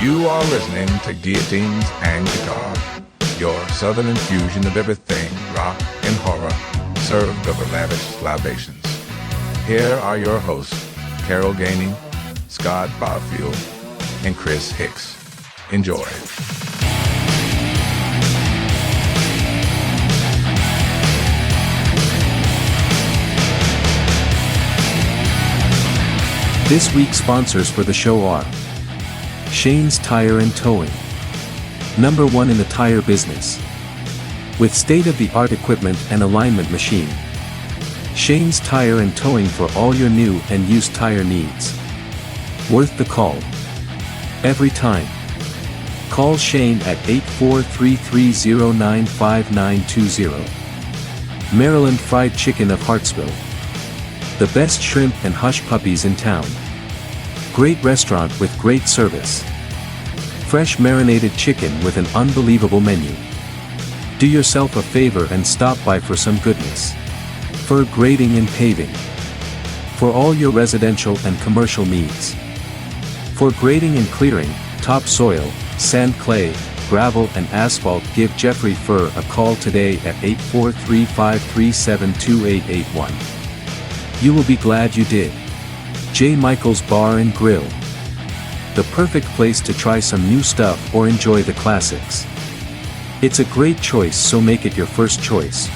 You are listening to Guillotines and Guitar, your southern infusion of everything rock and horror, served over lavish libations. Here are your hosts, Carol Gainey, Scott Barfield, and Chris Hicks. Enjoy. This week's sponsors for the show are Shane's Tire and Towing, #1 in the tire business. With state-of-the-art equipment and alignment machine, Shane's Tire and Towing for all your new and used tire needs. Worth the call. Every time. Call Shane at 843-309-5920. Maryland Fried Chicken of Hartsville. The best shrimp and hush puppies in town. Great restaurant with great service. Fresh marinated chicken with an unbelievable menu. Do yourself a favor and stop by for some goodness. For grading and paving. For all your residential and commercial needs. For grading and clearing, topsoil, sand, clay, gravel and asphalt, give Jeffrey Furr a call today at 843-537-2881. You will be glad you did. J. Michael's Bar and Grill. The perfect place to try some new stuff or enjoy the classics. It's a great choice, so make it your first choice.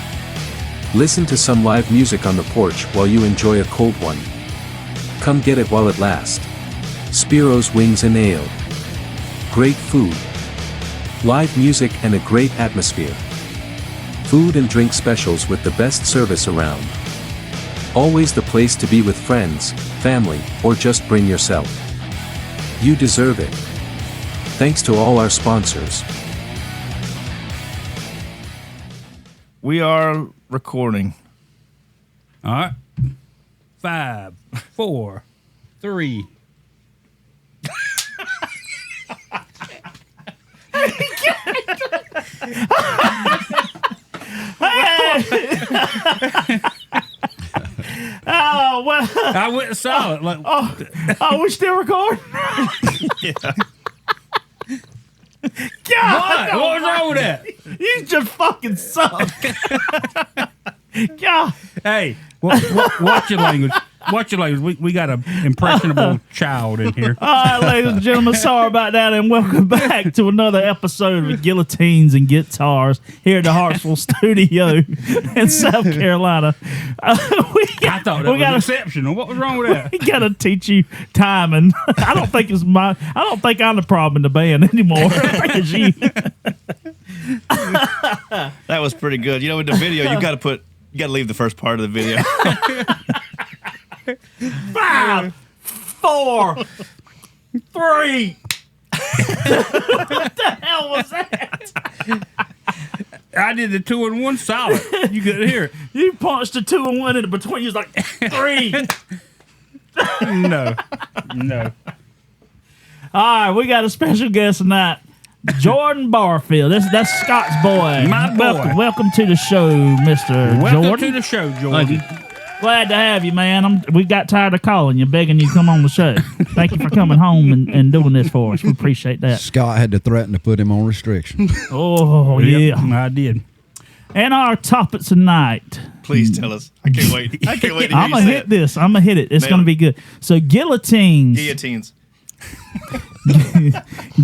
Listen to some live music on the porch while you enjoy a cold one. Come get it while it lasts. Spiro's Wings and Ale. Great food. Live music and a great atmosphere. Food and drink specials with the best service around. Always the place to be with friends, family, or just bring yourself. You deserve it. Thanks to all our sponsors. We are recording. All right. 5, 4, 3. Oh, well. I went silent. Like, We still recording? yeah. God, What was wrong with that? you just fucking suck. God. Hey, watch your language. Watch your language. We got an impressionable child in here. All right, ladies and gentlemen, sorry about that, and welcome back to another episode of Guillotines and Guitars here at the Hartsville studio in South Carolina. I thought that was exceptional. What was wrong with that? We gotta teach you timing. I don't think I'm the problem in the band anymore. I think it's you. That was pretty good. You know, in the video, you got to leave the first part of the video. 5, 4, 3. What the hell was that? I did the 2 and 1 solid. You couldn't hear it. You punched a 2 and 1 in between. You was like 3. No. All right, we got a special guest tonight, Jordan Barfield. That's Scott's boy. My boy. Welcome to the show, Mr. Welcome Jordan. to the show, Jordan. Glad to have you, man. We got tired of calling you, begging you to come on the show. Thank you for coming home and doing this for us. We appreciate that. Scott had to threaten to put him on restriction. Oh, Yep, yeah. I did. And our topic tonight. Please tell us. I can't wait. I can't wait to hear I'm you going to say hit it. this. I'm going to hit it. It's Nail going to it. be good. So, Guillotines.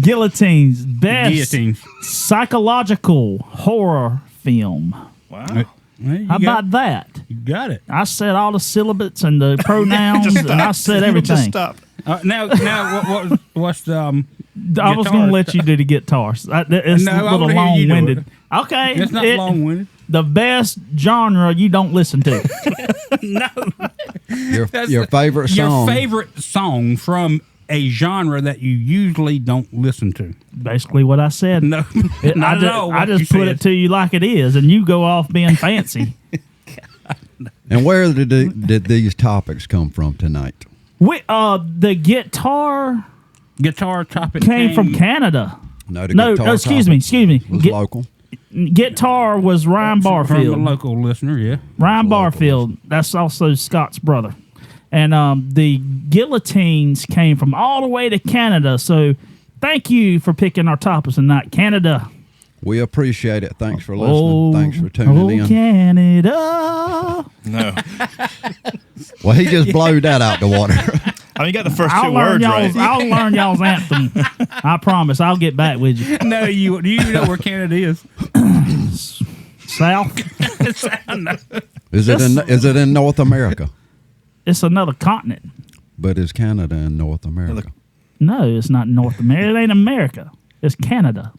Guillotines. Best Guillotine. psychological horror film. Wow. How about that? You got it. I said all the syllables and the pronouns, and I said everything. Just stop. Now, what's the I was guitar? going to let you do the guitars. It's No, a I little wanna hear you do long-winded. it. Okay. It's not long-winded. The best genre you don't listen to. Your favorite song. Your favorite song from a genre that you usually don't listen to. Basically what I said. No, not at all. I what you just put said. it to you like it is, and you go off being fancy. And where did these topics come from tonight? The guitar Guitar topic came from Canada. No, the No, guitar excuse topic me. was local. Guitar was Ryan from Barfield. a local listener. Yeah, Ryan Barfield. That's also Scott's brother. And the Guillotines came from all the way to Canada. So thank you for picking our topics tonight. Canada. We appreciate it. Thanks for listening. Thanks for tuning in. Canada. No. Well, he just blowed that out the water. I mean, you got the first two words right. I'll learn y'all's anthem. I promise. I'll get back with you. No, you know where Canada is. South. Is it in North America? It's another continent. But is Canada in North America? No, it's not North America. It ain't America. It's Canada.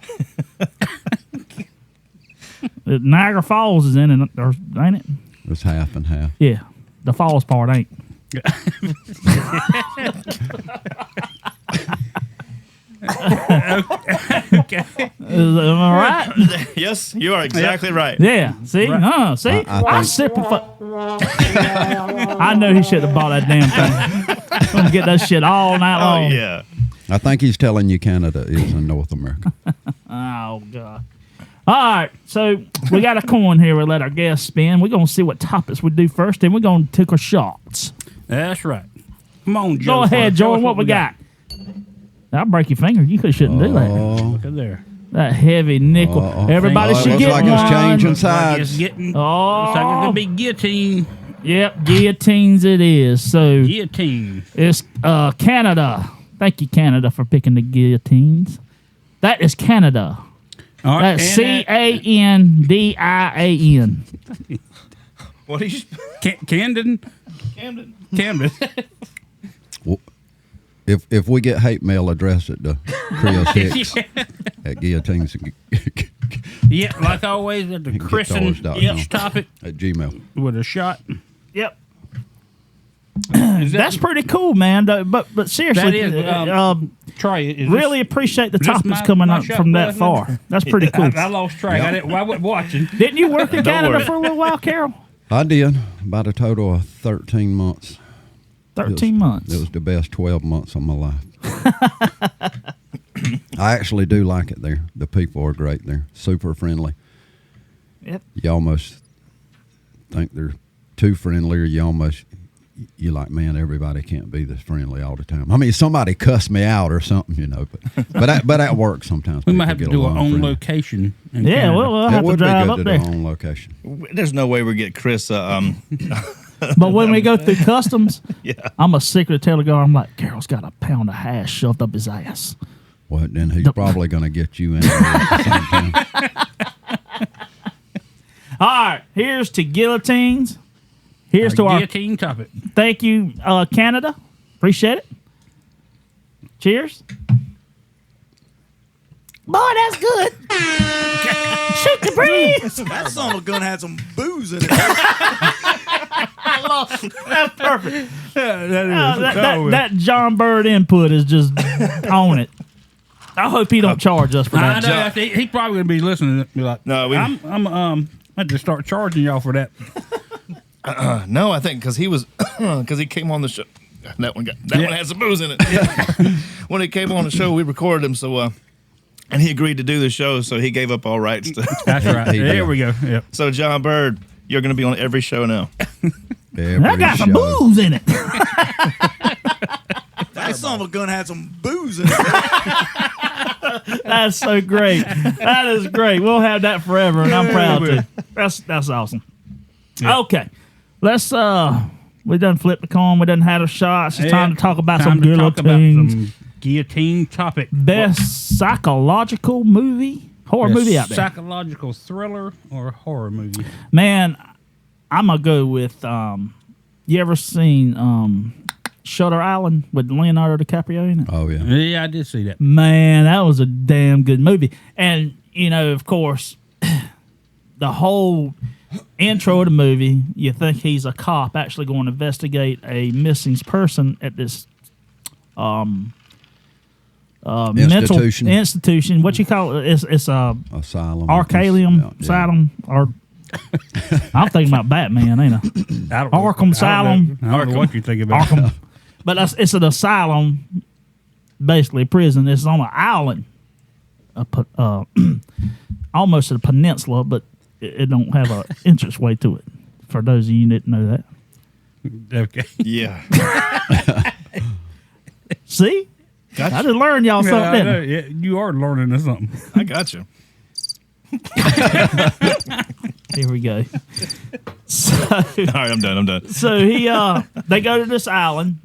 Niagara Falls is in it, or ain't it? It's half and half. Yeah. The falls part ain't. Okay. Am I right? Yes, you are exactly right. Yeah. See? See? I simplify. I know he should have bought that damn thing. I'm gonna get that shit all night Oh, long. yeah. I think he's telling you Canada is in North America. Oh, God. All right. So we got a coin here. We'll let our guests spin. We're going to see what topics we do first, then we're going to take our shots. That's right. Come on, Joe. Go ahead, Show us Jordan. What we got? I'll break your finger. You shouldn't do that. Look at there. That heavy nickel. Everybody Oh, it should looks get like one. it's changing It's sides. getting. Oh. Looks like it's gonna be guillotine. Yep, guillotines it is. So Guillotine. it's Canada. Thank you, Canada, for picking the guillotines. That is Canada. All right. That's and CANDIAN. What are you? Camden. Camden. Well, if we get hate mail, address it to Chris Hicks at Guillotines Yeah, like always, at the christen guitars.com. each topic at Gmail. with a shot. Yep. Is that- That's pretty cool, man. But seriously, That is, Try it. Is really appreciate the this topics my- coming my up shot, from that wasn't it? far. That's pretty cool. I lost track. I wasn't watching. Didn't you work in Canada worry. for a little while, Carol? I did about a total of 13 months. 13 months. It was the best 12 months of my life. I actually do like it there. The people are great there. Super friendly. Yep. You almost think they're too friendly, or you're like, man, everybody can't be this friendly all the time. I mean, somebody cussed me out or something, but that works sometimes. We might have People to get do our along own friendly. location. In Yeah, Canada. we'll It have to would be drive good up to there. do our own location. There's no way we get Chris. But when we go through customs, Yeah. I'm a secret telegram. I'm like, Carol's got a pound of hash shoved up his ass. Well, then he's probably going to get you in there at the same time. All right, here's to guillotines. Here's to our guillotine topic. thank you, Canada. Appreciate it. Cheers. Boy, that's good. Shoot the breeze. That son of a gun had some booze in it. That's perfect. That is. That John Bird input is just on it. I hope he don't charge us for I that. know. I think he's probably gonna be listening. And be like, No, we- I'm I had to start charging y'all for that. No, I think because he came on the show. That one had some booze in it. When he came on the show, we recorded him. So, and he agreed to do the show, so he gave up all rights to. That's right. He There did. we go. Yep. So, John Bird, you're going to be on every show now. Every I got some show. booze in it. That son of a gun had some booze in it. That's so great. That is great. We'll have that forever, and I'm proud to. That's awesome. Okay, let's we done flipped the coin. We done had a shot. It's time to talk about some Time to talk about guillotines. some guillotine topic. Best psychological horror movie out there. Psychological thriller or horror movie? Man, I'm gonna go with you ever seen Shutter Island with Leonardo DiCaprio in it? Oh, yeah. Yeah, I did see that. Man, that was a damn good movie. And, of course, the whole intro of the movie, you think he's a cop actually going to investigate a missing person at this Institution. mental institution. What you call it? It's a Asylum. Arcalium Yeah. Asylum, or I'm thinking about Batman, ain't I? I don't Arkham Asylum. I don't know what you think about. Arkham. But it's an asylum, basically a prison. It's on an island, almost a peninsula, but it don't have an entranceway to it. For those of you that didn't know that, Okay. Yeah. see, Gotcha. I just learned y'all Yeah, something. I know. Didn't Yeah, you are learning something. I got you. I? Here we go. So, All right, I'm done. so they go to this island,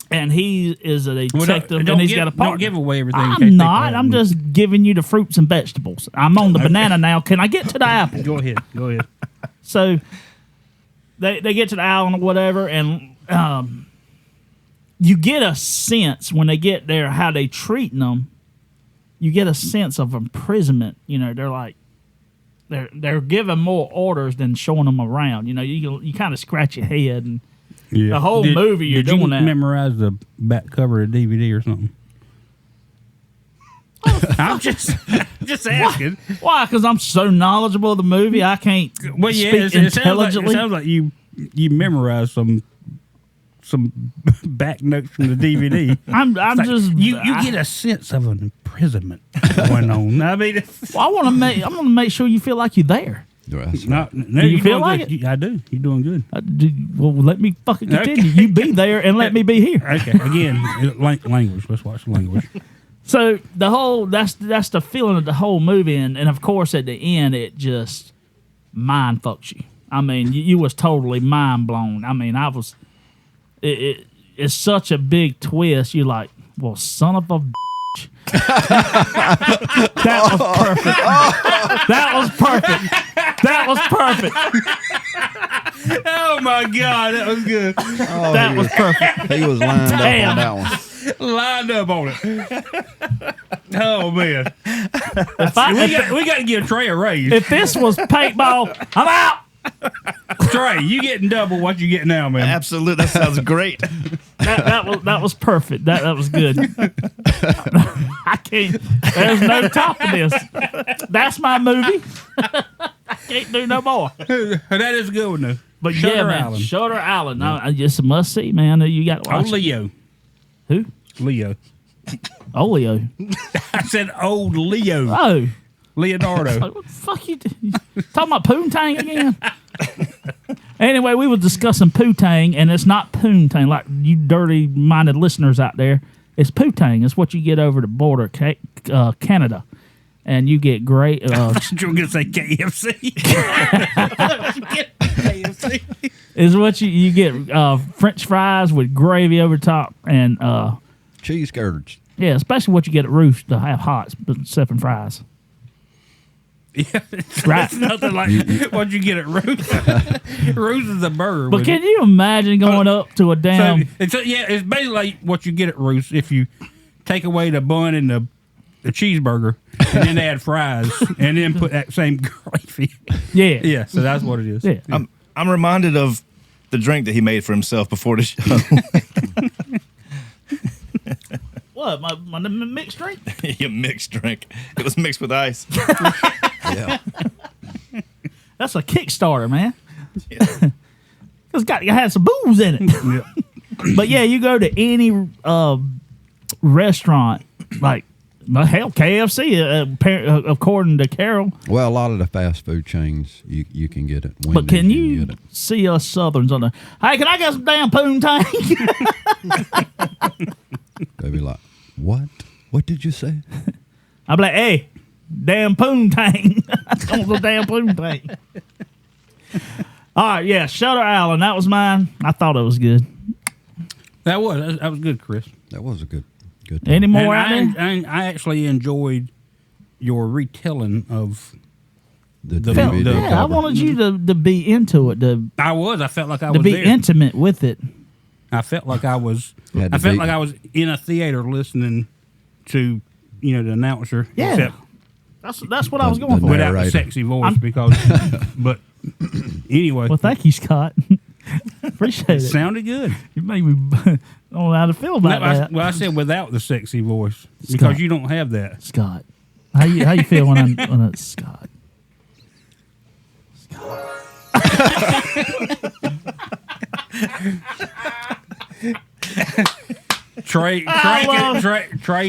and he is a detective, and he's got a partner. Don't give away everything. in case I'm they not. grab I'm me. just giving you the fruits and vegetables. I'm on the banana now. Can I get to the apple? Go ahead. Go ahead. So they get to the island or whatever, and you get a sense when they get there how they treating them. You get a sense of imprisonment. You know, they're like they're giving more orders than showing them around. You know, you kind of scratch your head, and Yeah. the whole movie you're did you doing that. memorize the back cover of the DVD or something? I'm just asking. Why? Because I'm so knowledgeable of the movie, I can't Well, yeah, speak it sounds like, intelligently. you memorized some back notes from the DVD. I'm Like, just you get a sense of an imprisonment going on. I mean, it's Well, I'm gonna make sure you feel like you're there. That's not. No, Do you you're feel doing like good. it? I do. You're doing good. Well, let me fucking Okay. continue. You be there and let me be here. Okay, again, language. Let's watch the language. So the whole that's the feeling of the whole movie, and of course at the end it just mind fucks you. I mean, you was totally mind blown. I mean, it's such a big twist. You're like, well, son of a bitch. That was perfect. That was perfect. That was perfect. Oh my God, that was good. That was perfect. He was lined Damn. up on that one. Lined up on it. Oh man, we got to give Trey a raise. If this was paintball, I'm out. Trey, you getting double what you getting now, man? Absolutely, that sounds great. That was perfect. That was good. I can't. There's no topping this. That's my movie. I can't do no more. That is a good one though. But Shutter yeah, man, Island. Shutter Island. I just a must see, man. You got to Oh, watch it. Leo. Who? Leo. Olio. I said old Leo. Oh, Leonardo. what the fuck you talking about Poontang again? Anyway, we were discussing Poontang, and it's not Poontang like you dirty-minded listeners out there. It's Poontang. It's what you get over the border, Canada, and you get great. You're going to say KFC. KFC. Is what you get French fries with gravy over top, and Cheese curds. yeah, especially what you get at Roost to have hot, stuffing fries. Yeah, Right. it's nothing like what you get at Roost. Roost is a burger. But can you imagine going up to a damn? it's basically like what you get at Roost if you take away the bun and the cheeseburger and then add fries and then put that same gravy. Yeah, Yeah, so that's what it is. yeah. I'm reminded of the drink that he made for himself before the show. What my mixed drink? Your mixed drink. It was mixed with ice. Yeah. That's a Kickstarter, man. It's got had some booze in it. Yeah. But yeah, you go to any restaurant, like hell, KFC, according to Carol. Well, a lot of the fast food chains, you can get it. But can Wendy's, you get it. see us Southerns on there? Hey, can I get some damn Poontang? They'll be like, what? What did you say? I'm like, hey, damn Poontang. I want the damn Poontang. All right, yeah, Shutter Island. That was mine. I thought it was good. That was good, Chris. That was a good Any time. more out And there? I actually enjoyed your retelling of. The Felt- DVD yeah, I cover. wanted you to be into it, to I felt like I be was there. intimate with it. I felt like I was. Had to I felt be- like I was in a theater listening to, the announcer. Yeah. Except That's what I was going the for. narrator. without the sexy voice because. But anyway, Well, thank you, Scott. Appreciate it it. sounded good. You made me I don't know how to feel about that. I said without the sexy voice Scott. because you don't have that. Scott, how you feel when it's Scott? Trey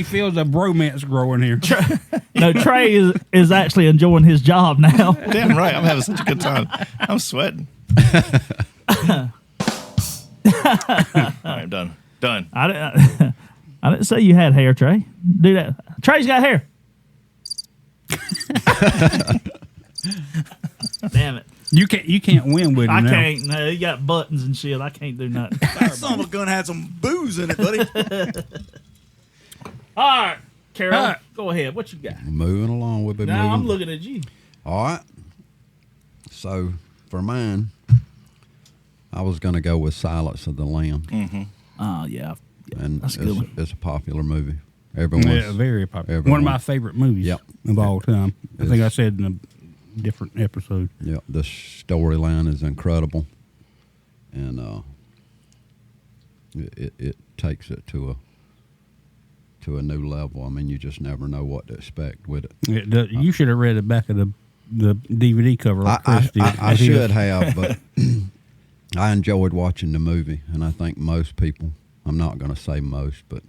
feels a bromance growing here. No, Trey is actually enjoying his job now. Damn right. I'm having such a good time. I'm sweating. All right, I'm done. Done. I didn't say you had hair, Trey. Do that. Trey's got hair. Damn it. You can't win with him I now. can't. No, he got buttons and shit. I can't do nothing. That son of a gun had some booze in it, buddy. All right, Carol, All right. go ahead. What you got? Moving along, we'll be Now moving. I'm looking at you. All right. So for mine, I was going to go with Silence of the Lamb, Oh, yeah. and That's a good one. it's a popular movie. Everyone's Yeah, very popular. everyone- One of my favorite movies Yep. of all time. I think I said in a different episode. Yeah, the storyline is incredible, and it takes it to a new level. I mean, you just never know what to expect with it. You should have read the back of the DVD cover like Chris did. I should have, but I enjoyed watching the movie, and I think most people, I'm not going to say most, but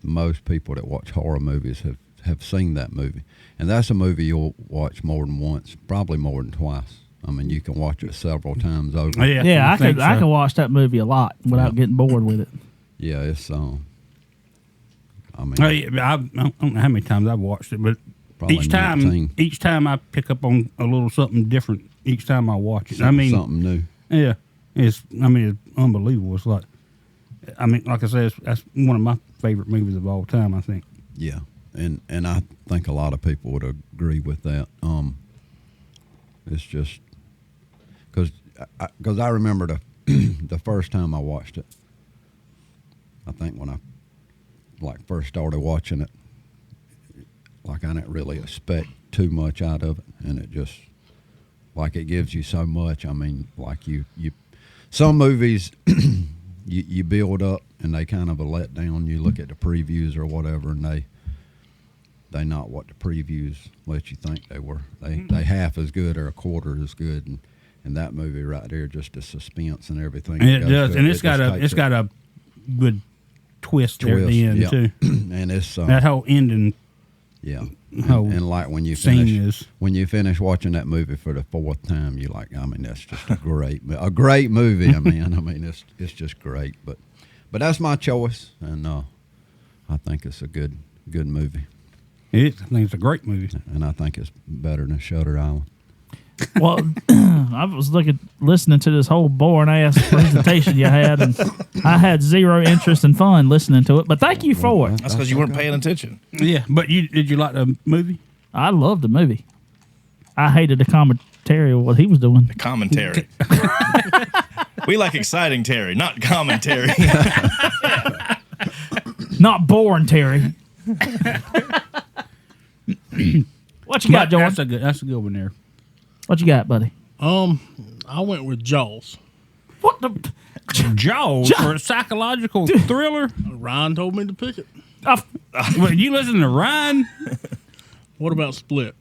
most people that watch horror movies have seen that movie. And that's a movie you'll watch more than once, probably more than twice. I mean, you can watch it several times over. Yeah, I think could I so. could watch that movie a lot without getting bored with it. Yeah, it's I mean, I don't know how many times I've watched it, but Probably each 19. time I pick up on a little something different. Each time I watch it, I mean, something new. yeah, it's unbelievable. It's like, like I said, that's one of my favorite movies of all time. I think. Yeah, and I think a lot of people would agree with that. It's just because I remember the first time I watched it. I think when I first started watching it, I didn't really expect too much out of it, and it just it gives you so much. I mean, you some movies you build up and they kind of a letdown. You look at the previews or whatever, and they not what the previews let you think they were. They half as good or a quarter as good, and that movie right there, just the suspense and everything. And it goes does, to and it it's got a good twist there at the end yeah. too. And it's That whole ending. yeah. whole And when you scene finish watching that movie for the fourth time, you're like, I mean, that's just a great movie. I mean, it's just great. But that's my choice, and I think it's a good movie, I think it's a great movie. and I think it's better than Shutter Island. Well, I was listening to this whole boring ass presentation you had, and I had zero interest and fun listening to it. But thank you for it. That's because you weren't paying attention. Yeah, but did you like the movie? I loved the movie. I hated the commentary of what he was doing. Commentary. We like exciting Terry, not commentary. Not boring, Terry. What you got, Jordan? That's a good one there. What you got, buddy? I went with Jaws. What the? Jaws for a psychological thriller. Ryan told me to pick it. Well, you listen to Ryan. What about Split?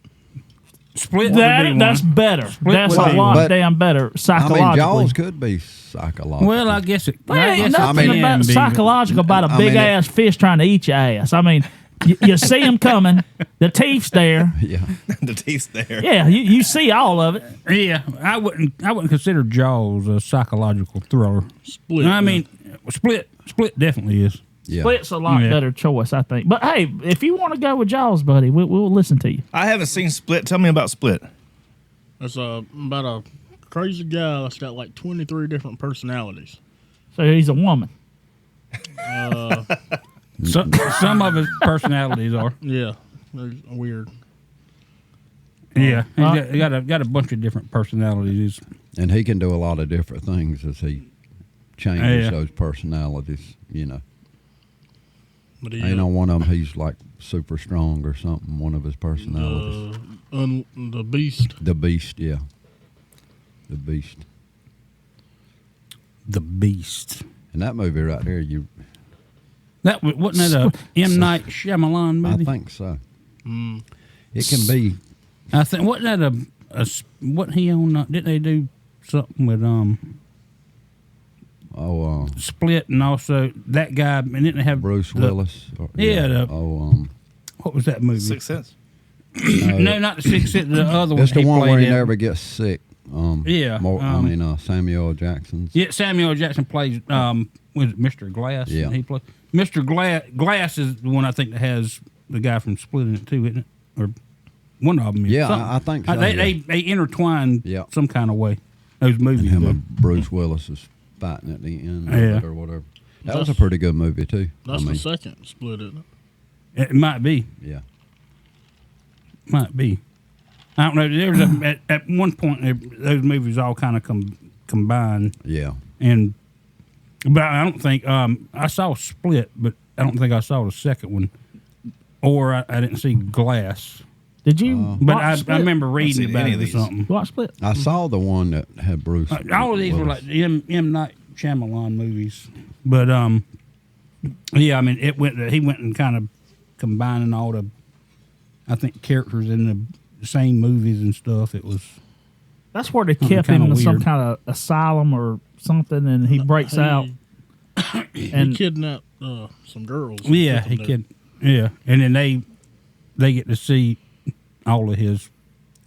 Split would be one. That's better. That's would a be lot one. damn better I psychologically. mean, Jaws could be psychological. Well, I guess it. There I ain't guess it nothing can about be. psychological about a I big mean, ass fish trying to eat your ass. I mean, you see him coming, the teeth's there. Yeah. The teeth's there. Yeah, you see all of it. Yeah, I wouldn't consider Jaws a psychological thriller. Split. I mean, Split definitely is. Yeah. Split's a lot Yeah. better choice, I think. But hey, if you want to go with Jaws, buddy, we'll listen to you. I haven't seen Split. Tell me about Split. It's about a crazy guy that's got like 23 different personalities. So he's a woman. Some of his personalities are. Yeah, they're weird. Yeah, he got a bunch of different personalities. And he can do a lot of different things as he changes Yeah. those personalities, But he, Ain't on one of them he's like super strong or something, one of his personalities. the Beast. The Beast, yeah. The Beast. The Beast. And that movie right there, That wasn't that a M. Night Shyamalan I movie? think so. It can be. I think wasn't that what he on? Didn't they do something with Split and also that guy? And didn't they have Bruce the- Willis. Yeah, what was that movie? Sixth Sense. No, not the Sixth Sense. The other one. It's the one played where he in. never gets sick. Yeah, Samuel L. Jackson's. Yeah, Samuel L. Jackson plays was it Mr. Glass. Yeah. And he played. Mr. Glass is the one I think that has the guy from Split in it too, isn't it? Or one of them. Is. Yeah, Something. I think so, They intertwine Yeah. some kind of way. Those movies. And him do. and Bruce Willis is fighting at the end Yeah. of it or whatever. That was a pretty good movie too. That's the second Split, isn't it? It might be. Yeah. Might be. I don't know. There was at one point those movies all kind of combined, Yeah. but I don't think I saw Split, but I don't think I saw the second one, or I didn't see Glass. Did you? But watch I Split? remember reading seen about any it of or these. something. You watch Split. I saw the one that had Bruce. All of these were Willis. like M. Night Shyamalan movies, but yeah, I mean he went and kind of combining all the, I think, characters in the same movies and stuff. It was That's where they kept him kinda in some weird. kind of asylum or something, and he breaks out. He And kidnapped some girls. yeah, with him he there. could and then they get to see all of his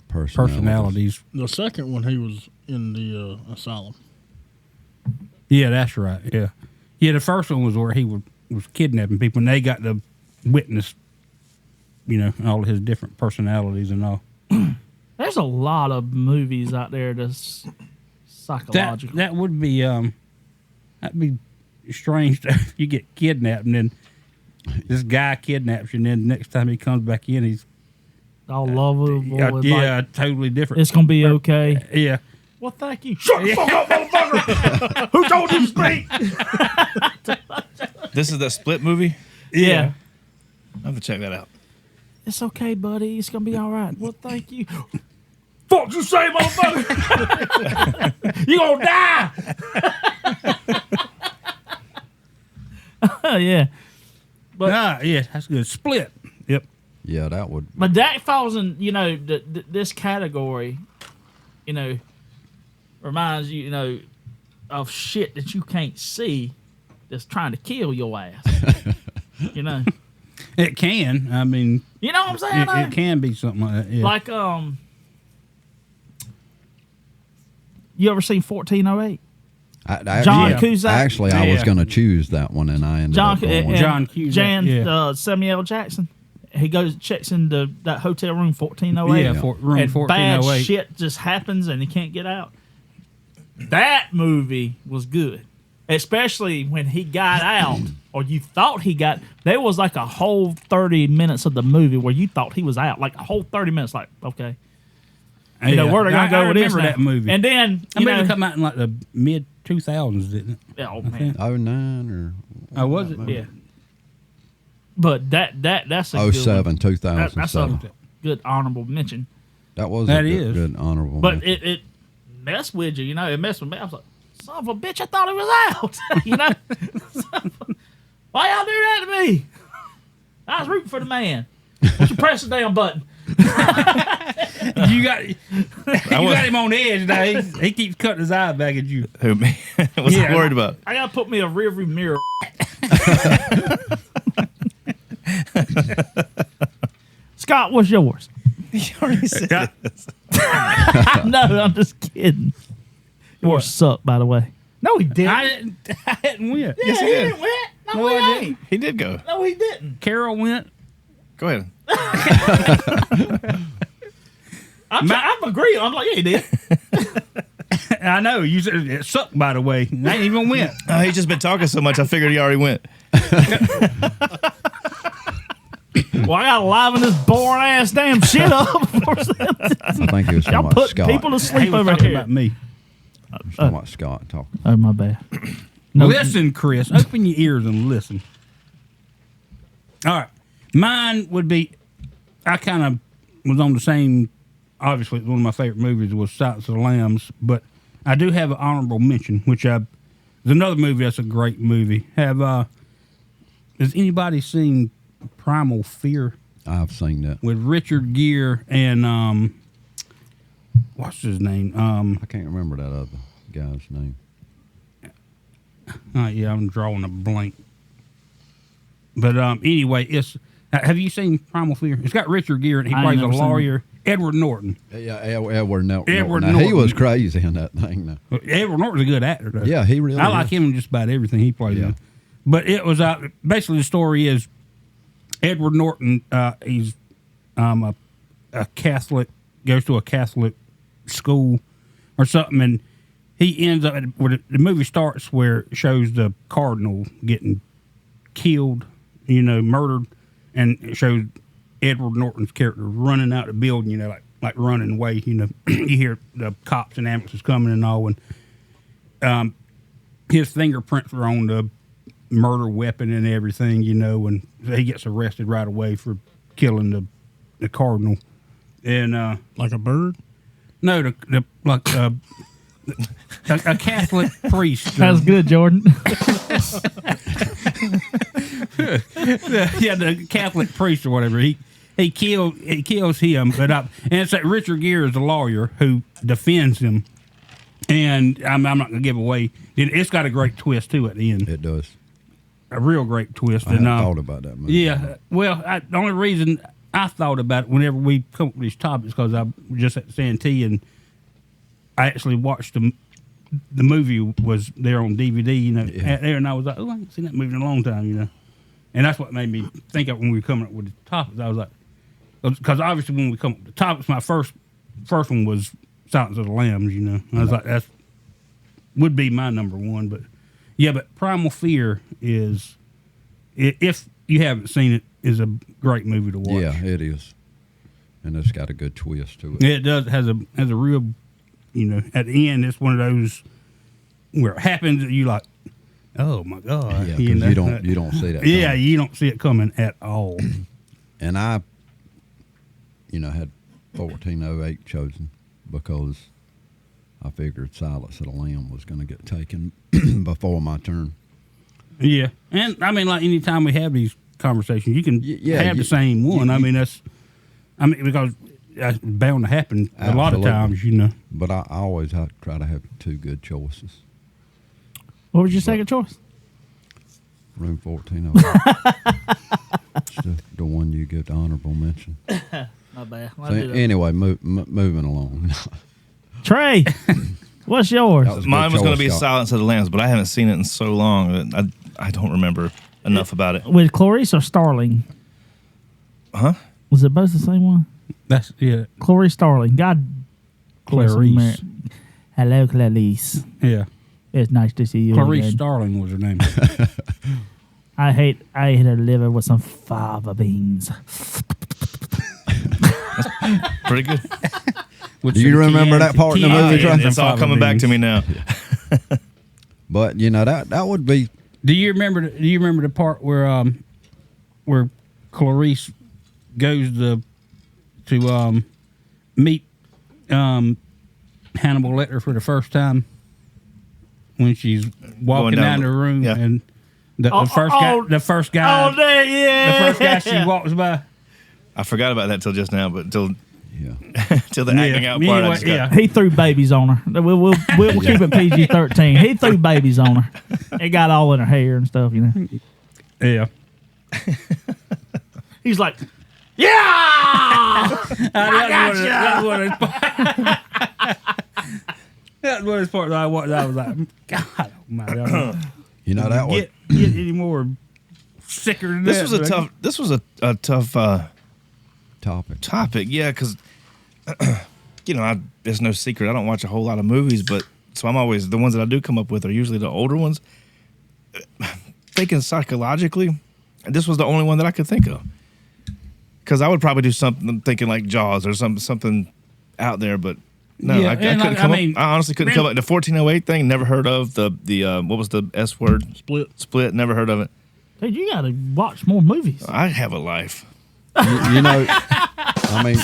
personalities. The second one, he was in the asylum. Yeah, that's right. Yeah, the first one was where he was kidnapping people, and they got to witness, all of his different personalities and all. there's a lot of movies out there that's psychological. That would be that'd be strange if you get kidnapped and then this guy kidnaps you, and then next time he comes back in, he's all lovable. and like, totally different. it's gonna be okay. Yeah. Well, thank you. Shut the fuck up, motherfucker! Who told you to speak? This is that Split movie. Yeah. I have to check that out. It's okay, buddy. It's gonna be all right. Well, thank you. Fuck you say, motherfucker! You gonna die? Yeah. But Yeah, that's good. Split. Yep. Yeah, that would. But that falls in, this category, reminds you, of shit that you can't see that's trying to kill your ass. It can. I mean, You know what I'm saying? though? it can be something like that. Yeah. Like, you ever seen 1408? Actually, Cusack? Actually, I was Yeah. going to choose that one, and I ended up going with John Cusack, Samuel Jackson. He goes checks into that hotel room 1408. Yeah, room and bad 1408. shit just happens and he can't get out. That movie was good, especially when he got out, or you thought he got. There was like a whole 30 minutes of the movie where you thought he was out, like a whole 30 minutes. Like, okay, where they're gonna go with this remember now. that movie. And then I remember it come out in like the mid 2000s, didn't it? oh man, 09 or Oh, was it? yeah. But that's a good 07, one. 2007. That's a good honorable mention. That was That a is. good honorable. But mention. it messed with you, It messed with me. I was like, son of a bitch, I thought he was out. Why y'all do that to me? I was rooting for the man. Won't you press the damn button? You got him on edge now. He keeps cutting his eye back at you. Who me? What's Yeah. he worried about? I gotta put me a rearview mirror. Scott, what's yours? You already said this. No, I'm just kidding. Yours sucked, by the way. No, he didn't. I didn't win. Yes, he did. win. No, No, he I ain't. He did go. No, he didn't. Carol went. Go ahead. I'm agreeing. I'm like, yeah, he did. I know. You said it sucked, by the way. I ain't even went. He's just been talking so much. I figured he already went. Well, I gotta liven this boring ass damn shit up. I think he was talking Y'all about put Scott. people to He sleep was over talking here. about me. He was talking about Scott talking. Oh, my bad. No, Listen, Chris. Open your ears and listen. All right. Mine would be, I kind of was on the same, obviously, one of my favorite movies was Silence of the Lambs, but I do have an honorable mention, which there's another movie that's a great movie. Has anybody seen Primal Fear I've seen that. with Richard Gere and, what's his name? I can't remember that other guy's name. Yeah, I'm drawing a blank. But anyway, have you seen Primal Fear? It's got Richard Gere and he I ain't plays a never seen lawyer, Edward Norton. Yeah, Edward Norton. Edward Now, he Norton. was crazy in that thing. Though. Edward Norton's a good actor, though. Yeah, he really I like is. him in just about everything he plays Yeah. in. But it was basically the story is Edward Norton. He's a Catholic, goes to a Catholic school or something, and he ends up. Where the movie starts where it shows the cardinal getting killed, murdered, and it shows Edward Norton's character running out the building, like running away. You hear the cops and ambulances coming and all, and his fingerprints are on the murder weapon and everything, and he gets arrested right away for killing the cardinal. And Like a bird? no, a Catholic priest. That was good, Jordan. Yeah, the Catholic priest or whatever. He kills him, and it's like Richard Gere is the lawyer who defends him. And I'm not going to give away. It's got a great twist too at the end. It does. A real great twist. I hadn't thought about that movie. Yeah. Well, the only reason I thought about it whenever we come up with these topics because I was just at Santee and I actually watched the movie was there on DVD, at there, and I was like, oh, I haven't seen that movie in a long time, And that's what made me think of when we were coming up with the topics. I was like, because obviously when we come up with the topics, my first one was Silence of the Lambs, I was like, that would be my number one. But yeah, but Primal Fear is, if you haven't seen it, is a great movie to watch. Yeah, it is. And it's got a good twist to it. It does, has a real, at the end, it's one of those where it happens that you like, oh my God. Yeah, because you don't see that. Yeah, coming. you don't see it coming at all. And I, had 1408 chosen because I figured Silence of the Lamb was going to get taken before my turn. Yeah. And, I mean, like, anytime we have these conversations, you can have the same one. Because that's bound to happen a lot of times, But I always try to have two good choices. What was your second choice? Room 1408. It's the one you get the honorable mention. My bad. So anyway, moving along. Trey, what's yours? That was a Mine good was going to choice, be Scott. Silence of the Lambs, but I haven't seen it in so long that I don't remember enough about it. With Clarice or Starling? Huh? Was it both the same one? That's, yeah. Clarice Starling. God bless Clarice. America. Hello, Clarice. Yeah. It's nice to see you Clarice again. Starling was her name. I ate her liver with some fava beans. Pretty good. With Do you some remember that part in the movie, Trey? It's all coming back to me now. But that would be. Do you remember the part where Clarice goes to meet Hannibal Lecter for the first time when she's walking down the room and the first guy Oh, yeah. the first guy she walks by. I forgot about that till just now, but till Yeah. till the acting out part. I just got, He threw babies on her. We'll keep it PG-13. He threw babies on her. It got all in her hair and stuff, Yeah. He's like, yeah! That's one of his parts I watched. I was like, God almighty. That would. Get any more sicker than this that. was a tough. This was a tough Topic. yeah, because there's no secret. I don't watch a whole lot of movies, but so I'm always the ones that I do come up with are usually the older ones. Thinking psychologically, this was the only one that I could think of. Because I would probably do something thinking like Jaws or something out there, but no, Yeah, I couldn't and come I mean, up. I honestly couldn't come up. The 1408 thing, never heard of. The what was the S word? Split, never heard of it. Dude, you got to watch more movies. I have a life. I mean,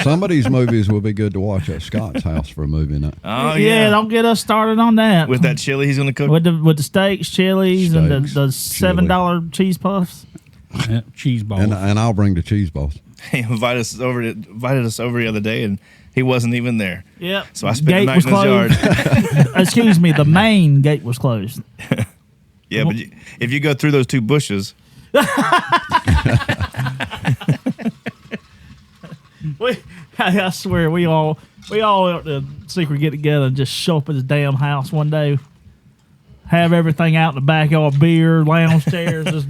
some of these movies would be good to watch at Scott's house for a movie night. Oh yeah, don't get us started on that. With that chili he's gonna cook. With the steaks, chilies, and the $7 cheese puffs. Yeah, cheese balls. And I'll bring the cheese balls. He invited us over the other day, and he wasn't even there. Yep. So I spent the night was in his yard. closed. Excuse me, the main gate was closed. Yeah, but if you go through those two bushes, I swear we all went to secret get together and just show up at his damn house one day. have everything out in the backyard, beer, lounge chairs. Just,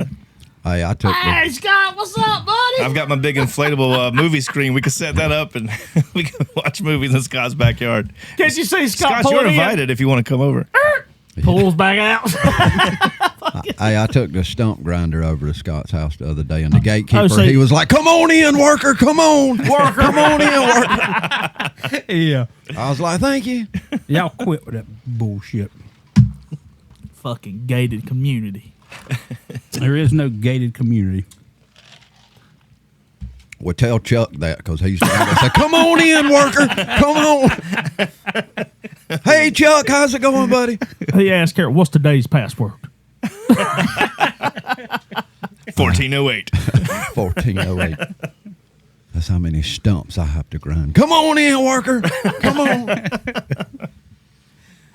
Hey, I took hey, Scott, what's up, buddy? I've got my big inflatable movie screen. We could set that up and we can watch movies in Scott's backyard. Can't you see Scott Scott, you're pulling in? invited if you want to come over. Pulls back out. I took the stump grinder over to Scott's house the other day, and the gatekeeper, so he was like, "Come on in, worker, come on, worker, come on in, worker." Yeah. I was like, "Thank you." Y'all quit with that bullshit. Fucking gated community. There is no gated community. Well, tell Chuck that because he's trying to say, "Come on in, worker, come on." Hey, Chuck, how's it going, buddy? He asked Carol, what's today's password? 1408. 1408. That's how many stumps I have to grind. Come on in, worker. Come on.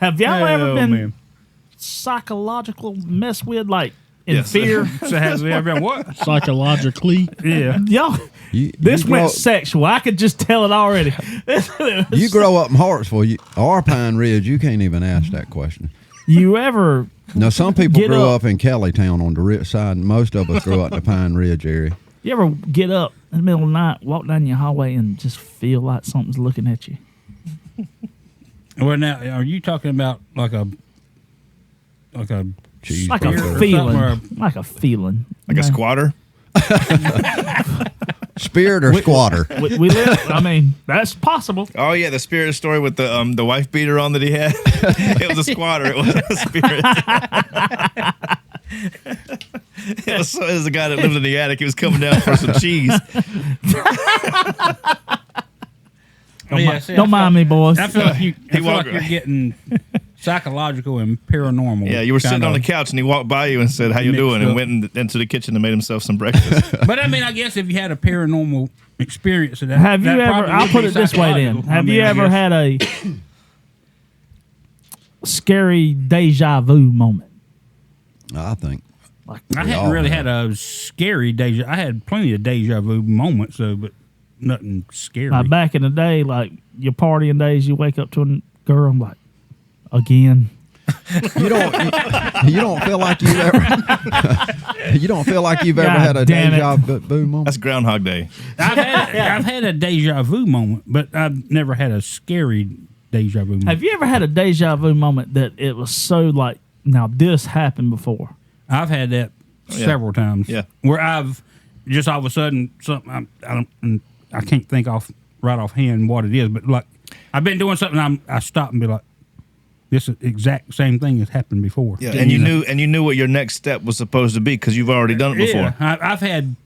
Have y'all ever Oh, been man. psychological mess with, like, in Yes. fear? So has it ever been what? Psychologically, Yeah. Y'all, You, this you went grow, sexual. I could just tell it already. you grow up in Hartsville or Pine Ridge, you can't even ask that question. You ever Now, some people Get grew up. up in Kellytown on the rich side, and most of us grew up in the Pine Ridge area. You ever get up in the middle of the night, walk down your hallway, and just feel like something's looking at you? Well, now, are you talking about like a Cheese Like burger. a or feeling. something, Like a feeling. Like a squatter? Spirit or squatter? We live, I mean, that's possible. Oh, yeah, the spirit story with the wife beater on that he had. It was a squatter. It wasn't a spirit. It was a guy that lived in the attic. He was coming down for some cheese. Don't mind me, boys. I feel like you. I feel like walked you're right. getting psychological and paranormal. Yeah, you were sitting kinda. on the couch and he walked by you and said, "How you Mixed doing?" and up. went into the kitchen and made himself some breakfast. But I mean, I guess if you had a paranormal experience, that Have you that ever? probably I'll would put be it this way then. psychological. I Have mean, you I ever guess. had a scary deja vu moment? I think. Like, I We hadn't all really have. had a scary deja. I had plenty of deja vu moments, though, but nothing scary. like back in the day, like your partying days, you wake up to a girl, I'm like, again. You don't feel like you've ever you don't feel like you've ever God had a damn it. deja vu moment. That's Groundhog Day. I've had a deja vu moment, but I've never had a scary deja vu moment. Have you ever had a deja vu moment that it was so like, now this happened before? I've had that yeah. several times. Yeah. Where I've just all of a sudden something I can't think right offhand what it is, but like I've been doing something, I stop and be like, this is exact same thing has happened before. Yeah, and you knew what your next step was supposed to be because you've already done it before. Yeah, I've had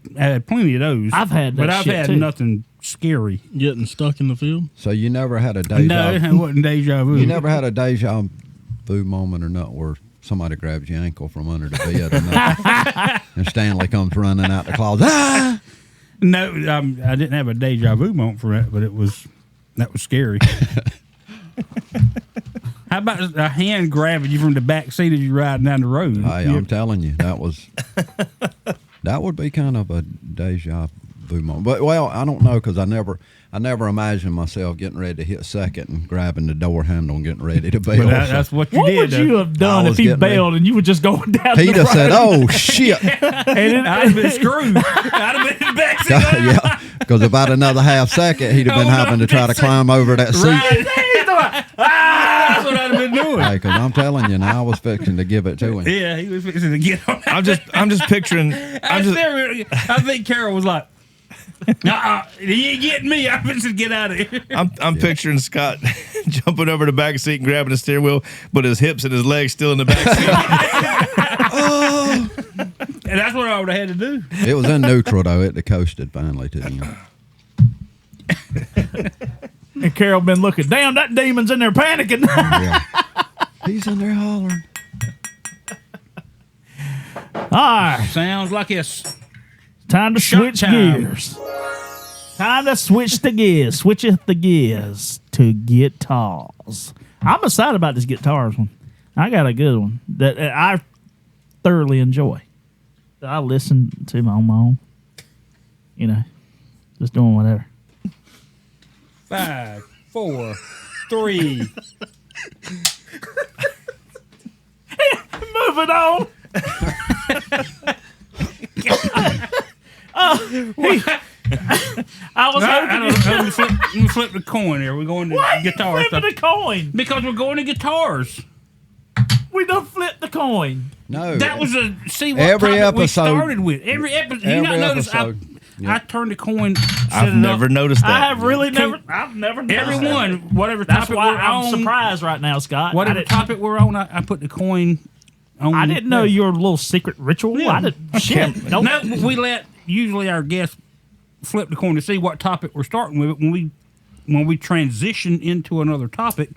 plenty of those. I've had that but I've shit, had too. nothing scary. getting stuck in the field. So you never had a deja No, it wasn't deja vu. You never had a deja vu moment or not where somebody grabs your ankle from under the bed or nothing, and Stanley comes running out the closet. Ah! No, I didn't have a deja vu moment for that, but that was scary. How about a hand grabbing you from the back seat as you're riding down the road? Hey, I'm telling you, that would be kind of a deja vu moment. But well, I don't know because I never imagined myself getting ready to hit second and grabbing the door handle and getting ready to bail. But that's what you What did. would you have done I if was he getting ready. bailed and you were just going down He'd the have road? said, "Oh shit." And I'd have been screwed. I'd have been in the back seat. Yeah, because about another half second, he'd have been Oh, no, having to try to that's climb over that seat. Right. That's what I'd have been doing. Hey, because I'm telling you, now I was fixing to give it to him. Yeah, he was fixing to get on. I'm just picturing. I think Carol was like, he ain't getting me. I'm fixing to get out of here. I'm picturing Scott jumping over the back seat and grabbing the steering wheel, but his hips and his legs still in the back seat. And that's what I would have had to do. It was in neutral though. It coasted finally to the end. And Carol been looking, damn, that demon's in there panicking. Yeah. He's in there hollering. All right, Sounds like it's time to Shot switch time. gears. Time to switch the gears. Switcheth the gears to guitars. I'm excited about this guitars one. I got a good one that I thoroughly enjoy. That I listen to on my own. You know, just doing whatever. 5, 4, 3. Moving on. I was hoping Let me flip the coin here. We're going to guitar flipping stuff. the coin. Because we're going to guitars. We done flipped the coin. No. That was a see what Every topic we episode- started with. Every episode. You not every notice episode. I turned the coin. set I've it never up. noticed that. I have really Can- never. I've never. noticed Every that. one, whatever That's topic why we're I'm on, surprised right now, Scott. whatever I didn't, topic we're on, I put the coin on. I didn't know your little secret ritual. Yeah. I didn't. Shit. Don't. No, we let usually our guests flip the coin to see what topic we're starting with. When we transition into another topic,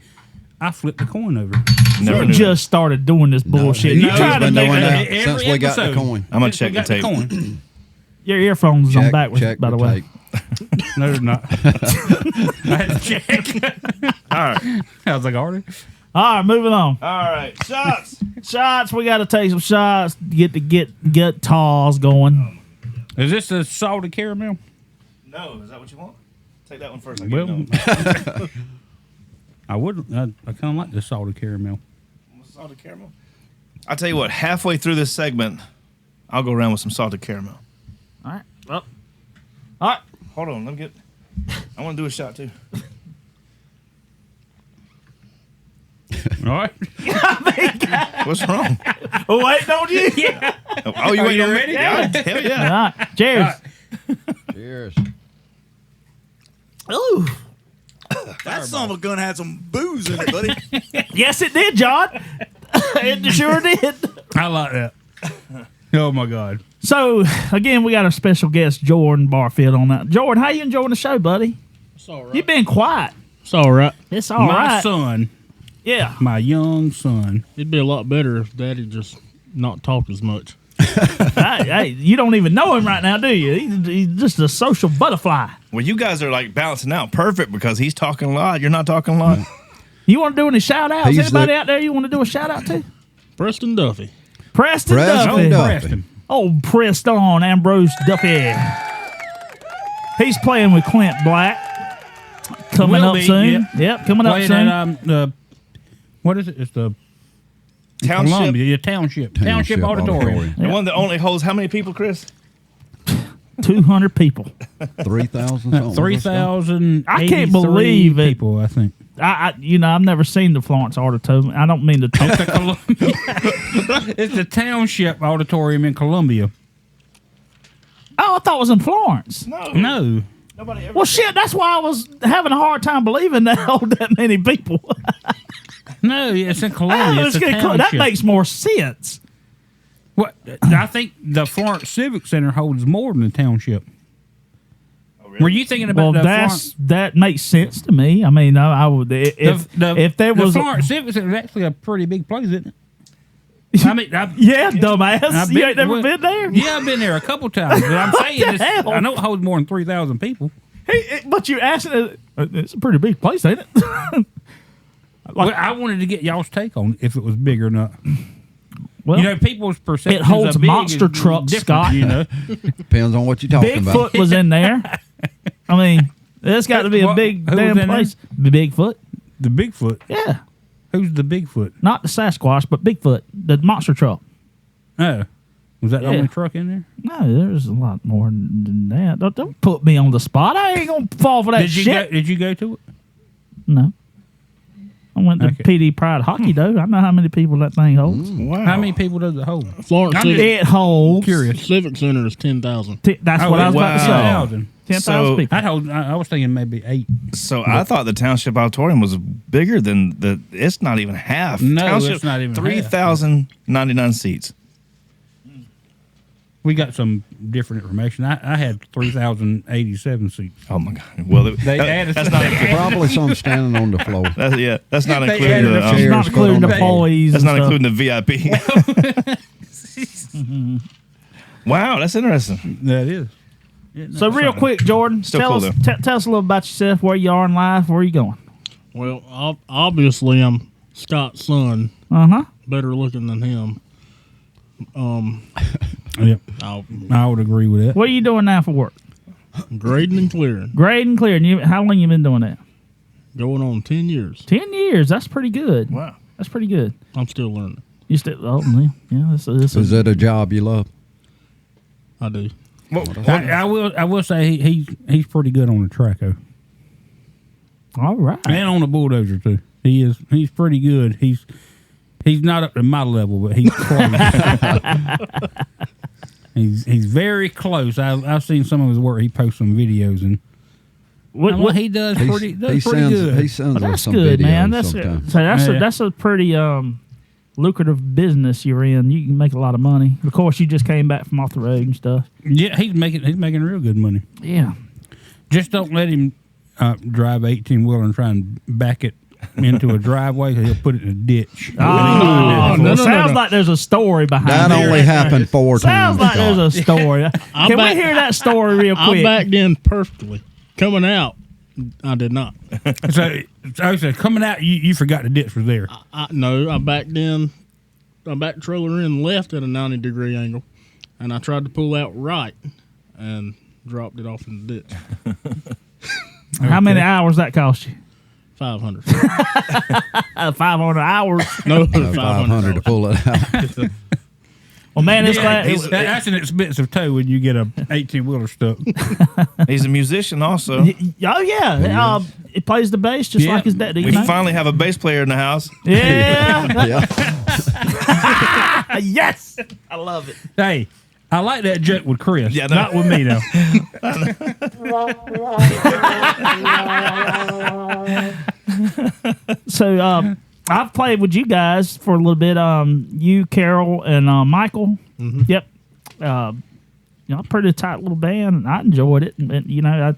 I flip the coin over. Never You knew. just started doing this bullshit. he's You been trying to doing make that it. since we got the coin. I'm gonna Since we check got the tape. coin. Your earphones on backwards, check by the way. tape. No, they're not. I had to check. All right. How's the garden? All right, moving on. All right. Shots. Shots. We got to take some shots. Get the guitars going. Is this a salted caramel? No, is that what you want? Take that one first. Well, I would. I kind of like the salted caramel. salted caramel. I'll tell you what. Halfway through this segment, I'll go around with some salted caramel. All right. Well. All right. Hold on. Let me get. I want to do a shot too. All right. What's wrong? Oh, wait, don't you? Oh, you ain't ready? Yeah, hell All yeah. right. Cheers. Cheers. Ooh. That son of a gun had some booze in it, buddy. Yes, it did, John. It sure did. I like that. Oh my God. So, again, we got our special guest, Jordan Barfield, on that. Jordan, how you enjoying the show, buddy? It's all right. You've been quiet. It's all right. It's all my right. son, Yeah. my young son. It'd be a lot better if Daddy just not talked as much. Hey, you don't even know him right now, do you? He's just a social butterfly. Well, you guys are like balancing out perfect because he's talking a lot. You're not talking a lot. You want to do any shout outs? He's Anybody the- out there you want to do a shout out to? Preston Duffy. Preston Preston Duffy. Duffy. Preston. Oh, Preston Ambrose Duffy. He's playing with Clint Black. Coming Will up be, soon. Yep, coming up Playing soon. at what is it? It's the Township. Columbia, yeah, Township Auditorium. The one that only holds how many people, Chris? 200 people. 3,000. 3,000. I can't believe it. people. I think. I've never seen the Florence Auditorium. I don't mean to talk. It's the Township Auditorium in Columbia. Oh, I thought it was in Florence. No. Nobody ever. Well, shit, that's why I was having a hard time believing that held that many people. No, it's in Columbia. It's a that township. makes more sense. What? I think the Florence Civic Center holds more than the township. Were you thinking about Well, the Florence? that makes sense to me. I mean, I would if there was the Florence Civic Center is actually a pretty big place, isn't it? I mean, yeah, dumbass, I've you ain't never been there. Yeah, I've been there a couple times. But I'm saying, the hell? I know it holds more than 3,000 people. Hey, but you're asking, it's a pretty big place, ain't it? Well, I wanted to get y'all's take on if it was big or not. Well, You know, people's perception. it holds of big monster is trucks, different, Scott. You know, Depends on what you're talking about. Bigfoot was in there. I mean, there's got to be a What- big who was damn in there? place. Bigfoot, the Bigfoot. yeah, Who's the Bigfoot? not the Sasquatch, but Bigfoot, the monster truck. Oh, was that the Yeah. only truck in there? No, there's a lot more than that. Don't put me on the spot. I ain't gonna fall for that Did you shit. go? Did you go to it? No. I went to Okay. PD Pride Hockey though. I know how many people that thing holds. Wow. How many people does it hold? Florence I'm Civic, It holds. Curious. Civic Center is 10,000. That's what I was about to say. 10,000. 10,000 So- people. I was thinking maybe 8. So I thought the Township Auditorium was bigger than the. It's not even half. No, Township, it's not even half. 3,099 seats. We got some different information. I had 3,087 seats. Oh my God! Well, They added that's some- not. Probably some standing on the floor. That's not They including added the. a It's chair. not Chairs including put the on the- employees. That's and not stuff. including the VIP. Wow, that's interesting. That is. So real quick, Jordan, Still tell cool, us tell us a little about yourself. Where you are in life. Where you going? Well, obviously, I'm Scott's son, Uh huh. better looking than him. Yep. I'll I would agree with that. What are you doing now for work? grading and clearing. Grade and clear. And how long you been doing that? Going on 10 years. 10 years. That's pretty good. Wow. That's pretty good. I'm still learning. You still? Oh, yeah. This Is that a job you love? I do. I will say he's pretty good on the track though, all right. and on the bulldozer too. He's pretty good. He's not up to my level, but he's close. he's very close. I've seen some of his work. He posts some videos and what he does pretty good. He sends Well, us that's some good, videos man. That's sometimes. so that's Yeah. that's a pretty lucrative business you're in. You can make a lot of money. Of course, you just came back from off the road and stuff. Yeah, he's making real good money. Yeah. Just don't let him drive 18-wheeler and try and back it into a driveway. He'll put it in a ditch. Oh, no. sounds like there's a story behind That it. only happened 4 Sounds times. like Scott. there's a story. Can back- we hear that story real I quick? backed in perfectly. Coming out, I did not. So I said, coming out, you forgot the ditch was there. No, I backed in. I backed trailer in left at a 90-degree angle, and I tried to pull out right and dropped it off in the ditch. How many hours that cost you? 500. 500 hours. No, 500 to pull it out. Well, man, it's Yeah, glad. that's an expensive tow when you get a 18-wheeler stuck. He's a musician also. Oh yeah, he plays the bass just Yeah. like his daddy. We finally have a bass player in the house. Yeah. Yeah. Yes, I love it. Hey, I like that joke with Chris. Yeah, no. Not with me though. So I've played with you guys for a little bit. You, Carol, and Michael. Yep. Pretty tight little band. And I enjoyed it. And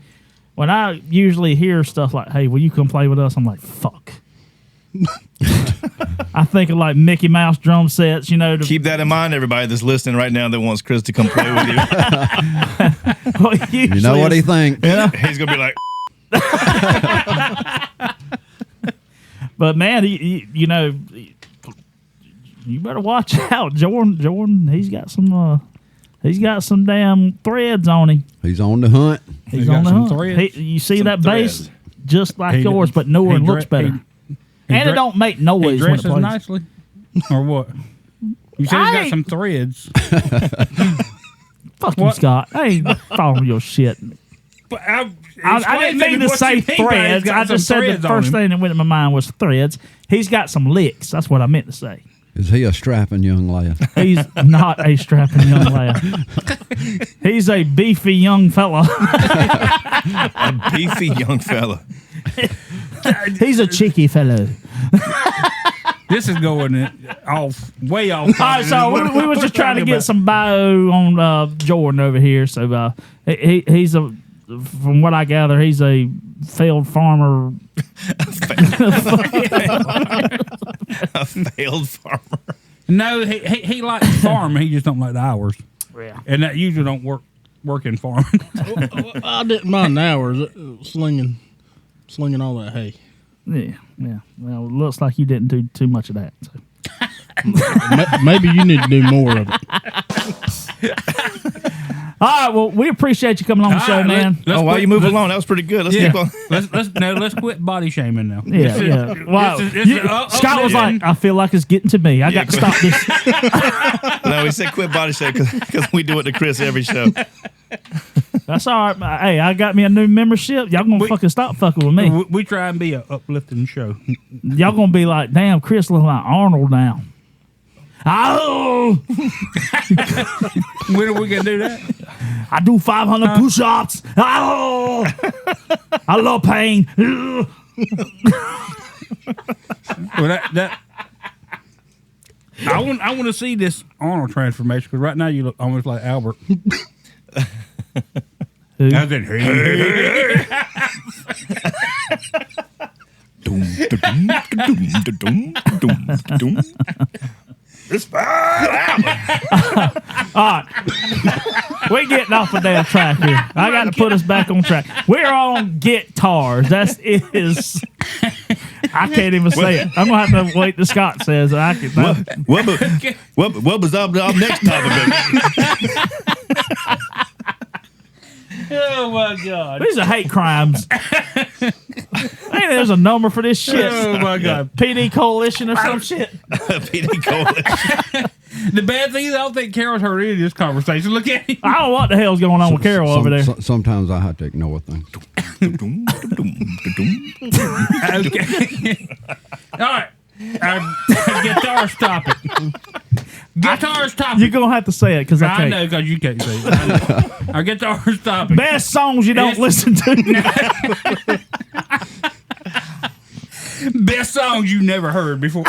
when I usually hear stuff like, "Hey, will you come play with us?" I'm like, "Fuck." I think of like Mickey Mouse drum sets. Keep that in mind, everybody that's listening right now that wants Chris to come play with you. You know what he thinks. He's gonna be like, But man, you better watch out, Jordan. He's got some damn threads on him. He's on the hunt. He's got on the some hunt. threads. You see Some that bass, threads. just like He- yours, but newer and he looks dre- better. he And it dre- don't make He noise when it dresses plays. nicely, or what? You said he's got some threads. Fuck you, What? Scott. I ain't following your shit. But I didn't mean to say threads. I just said the first thing that went in my mind was threads. He's got some licks. That's what I meant to say. Is he a strapping young lad? He's not a strapping young lad. He's a beefy young fella. a beefy young fella. He's a cheeky fellow. This is going way off. All right, so we was just trying to get some bio on Jordan over here. So he's from what I gather, he's a failed farmer. A failed farmer. No, he likes farm. He just don't like the hours, Yeah. and that usually don't work in farm. I didn't mind the hours slinging all that hay. Yeah. Well, it looks like you didn't do too much of that. So. Maybe you need to do more of it. All right. Well, we appreciate you coming on the show, man. While you move along, that was pretty good. Let's keep on. Let's quit body shaming now. Yeah. Wow. Scott was like, I feel like it's getting to me. I got to stop this. No, we said quit body shame because we do it to Chris every show. That's all right. Hey, I got me a new membership. Y'all gonna fucking stop fucking with me. We try and be a uplifting show. Y'all gonna be like, damn, Chris looks like Arnold now. Oh, When are we gonna do that? I do 500 push-ups. Oh, I love pain. Well, that I want to see this Arnold transformation because right now you look almost like Albert. Who? As in, We're getting off the damn track here. I got to put us back on track. We're on guitars. That is. I can't even say it. I'm gonna have to wait till Scott says I can. What was up next topic? Oh my God! These are hate crimes. Ain't Apparently, there's a number for this shit. Oh my God. PD Coalition or some shit. PD Coalition. The bad thing is I don't think Carol's heard any of this conversation. Look at him. I don't know what the hell's going on with Carol over there. Sometimes I have to ignore things. Okay. All right. Guitar's topic. Guitar's topic. You're going to have to say it because I I can't. know because you can't say it. Our guitar's topic. Best songs you don't listen to. Best songs you never heard before.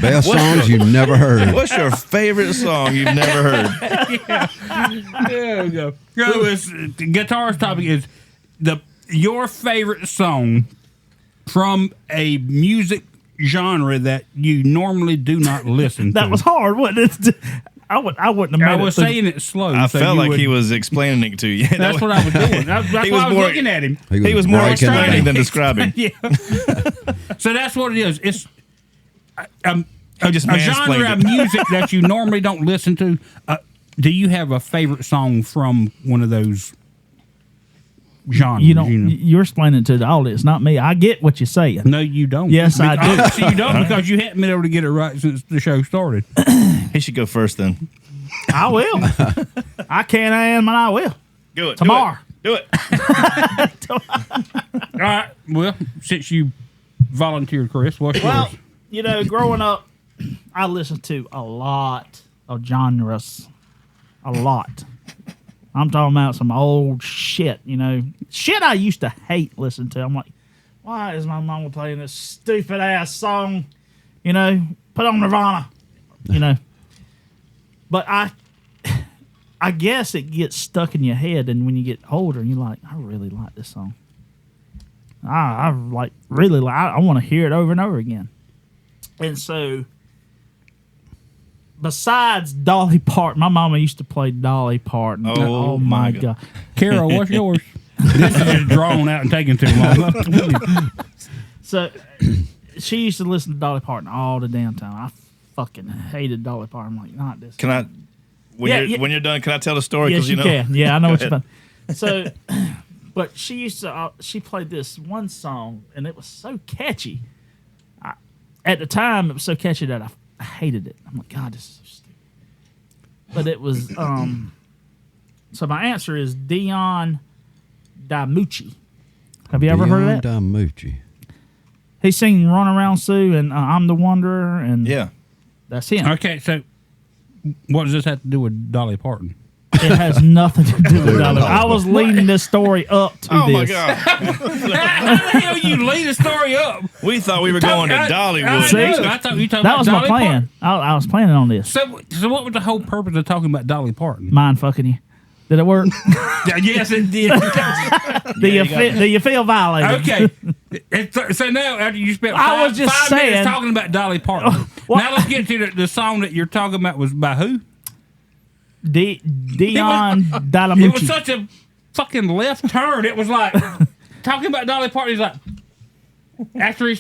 Best songs you've never heard. What's your favorite song you've never heard? There we go. Guitar's topic is your favorite song from a music genre that you normally do not listen to. That was hard, wasn't it? I wouldn't have made I it. was saying it slow. I so felt you like he wouldn't- was explaining it to you. That's what I was doing. That's why was I was more- looking at him. He was more breaking it explaining down. than describing. Yeah. So that's what it is. It's He just a genre mansplained of it. music that you normally don't listen to. Do you have a favorite song from one of those genres? You don't. You're explaining it to the audience, not me. I get what you're saying. No, you don't. Yes, I do. Obviously you don't because you haven't been able to get it right since the show started. He should go first then. I will. I can't and I will. Do it. Tomorrow. Do it. All right. Well, since you volunteered, Chris, what's Well, yours? Growing up, I listened to a lot of genres. A lot. I'm talking about some old shit, Shit I used to hate listening to. I'm like, why is my mama playing this stupid ass song? Put on Nirvana. But I guess it gets stuck in your head, and when you get older, you're like, I really like this song. I want to hear it over and over again. And so, besides Dolly Parton, my mama used to play Dolly Parton. Oh, my my God. Carol, what's yours? This is just drawn out and taking too long. So, she used to listen to Dolly Parton all the damn time. I fucking hated Dolly Parton. I'm like, not this. Can I? When you're done, can I tell the story? Yes, 'Cause, you can. Yeah, I know Go what you're ahead. about. So, but she used to. She played this one song, and it was so catchy. At the time, it was so catchy that I hated it. I'm like, God, this is so stupid. But it was. So my answer is Dion DiMucci. Have you ever heard of that? DiMucci. He sang "Run Around Sue" and "I'm the Wanderer," and Yeah. that's him. Okay, so what does this have to do with Dolly Parton? It has nothing to do with Dolly. I was leading this story up to Oh this. my God. How the hell you lead a story up? We thought we were going to Dollywood. See? I thought you talking That about was Dolly my plan. I was planning on this. Parton. So what was the whole purpose of talking about Dolly Parton? Mind fucking you. Did it work? Yes, it did. Do you feel violated? Okay. So now, after you spent I was just 5 saying- minutes talking about Dolly Parton, What? now let's get to the song that you're talking about was by who? Dion It was DiMucci. such a fucking left turn. It was like talking about Dolly Parton. He's like, after he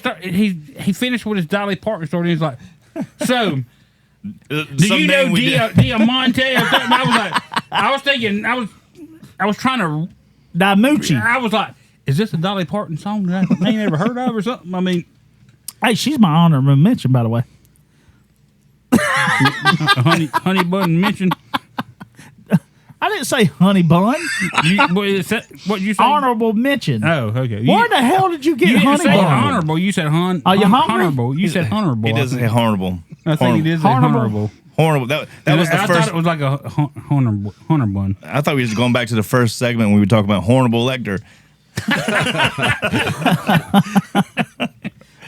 finished with his Dolly Parton story. He's like, so do you know Diamante or something? I was thinking, I was trying to. DiMucci. I was like, is this a Dolly Parton song that I ain't ever heard of or something? I mean, Hey, she's my honorable mention, by the way. honey bun mentioned. I didn't say honey bun. What you say? Honorable mention. Oh, okay. Where the hell did you get You didn't honey say bun? honorable. You said Are you hungry? honorable. You said honorable. He doesn't say honorable. I think it is a Honorable. honorable. Horrible. That was the I first. thought it was like a hunter bun. I thought we were just going back to the first segment when we were talking about Horrible Lecter.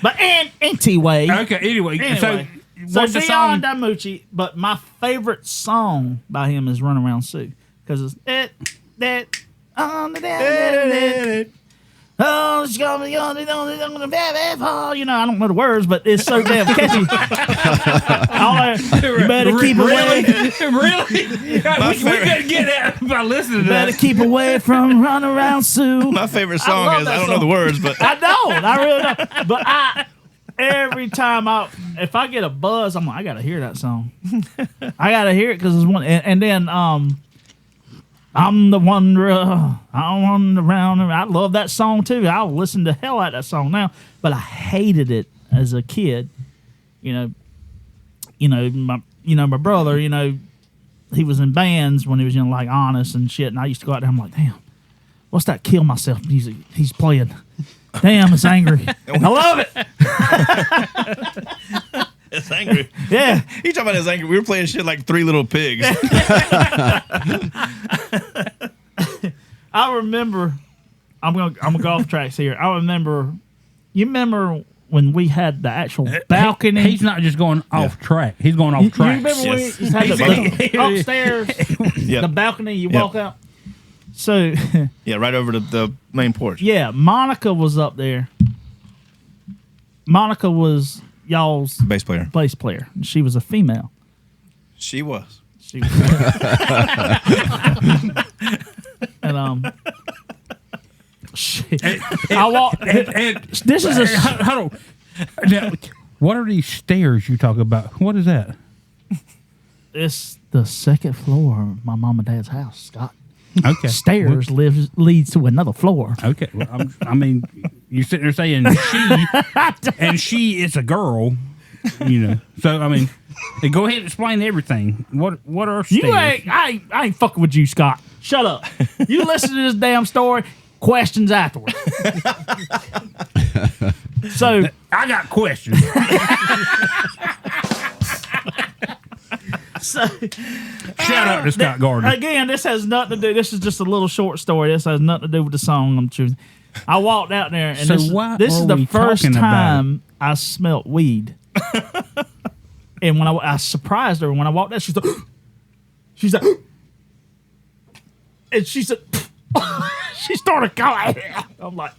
But anyway. Okay. Anyway, Anyway. so what's So the Dion song? DiMucci, but my favorite song by him is "Run Around Sue" because it's on the oh, it's gonna be on the baby fall. I don't know the words, but it's so damn catchy. You better keep away. Really? We couldn't get that by listening to Better that. keep away from "Run Around Sue." My favorite I song love is that I don't know song. the words, but I don't. I really don't. But every time if I get a buzz, I'm like, I gotta hear that song. I gotta hear it because it's one. And then I'm the wanderer. I wander around. I love that song too. I'll listen to hell out of that song now, but I hated it as a kid. My brother. He was in bands when he was like Honest and shit, and I used to go out there. I'm like, damn, what's that Kill Myself music he's playing? Damn, it's angry. I love it. It's angry. Yeah. You talking about it's angry? We were playing shit like Three Little Pigs. I remember. I'm gonna go off tracks here. I remember. You remember when we had the actual balcony? He's not just going off track. He's going off You track. remember when Yes. we had the upstairs, Yep. the balcony? You Yep. walk out. So, Yeah, right over to the main porch. yeah, Monica was up there. Monica was y'all's Bass player. bass player. And she was a female. She was. She was and shit. I walked. This is a. Hold on. Now, what are these stairs you talk about? What is that? It's the second floor of my mom and dad's house, Scott. Okay. Stairs leads to another floor. Okay. Well, I mean, you're sitting there saying she, and she is a girl, So, I mean, go ahead and explain everything. What are stairs? I ain't fucking with you, Scott. Shut up. You listen to this damn story. Questions afterwards. So I got questions. Shout out to Scott Gardner. Again, this has nothing to do. This is just a little short story. This has nothing to do with the song I'm choosing. I walked out there, and So why this is are the we first talking about time I smelt weed. And when I surprised her when I walked out, she's like, and she said, she started going. I'm like,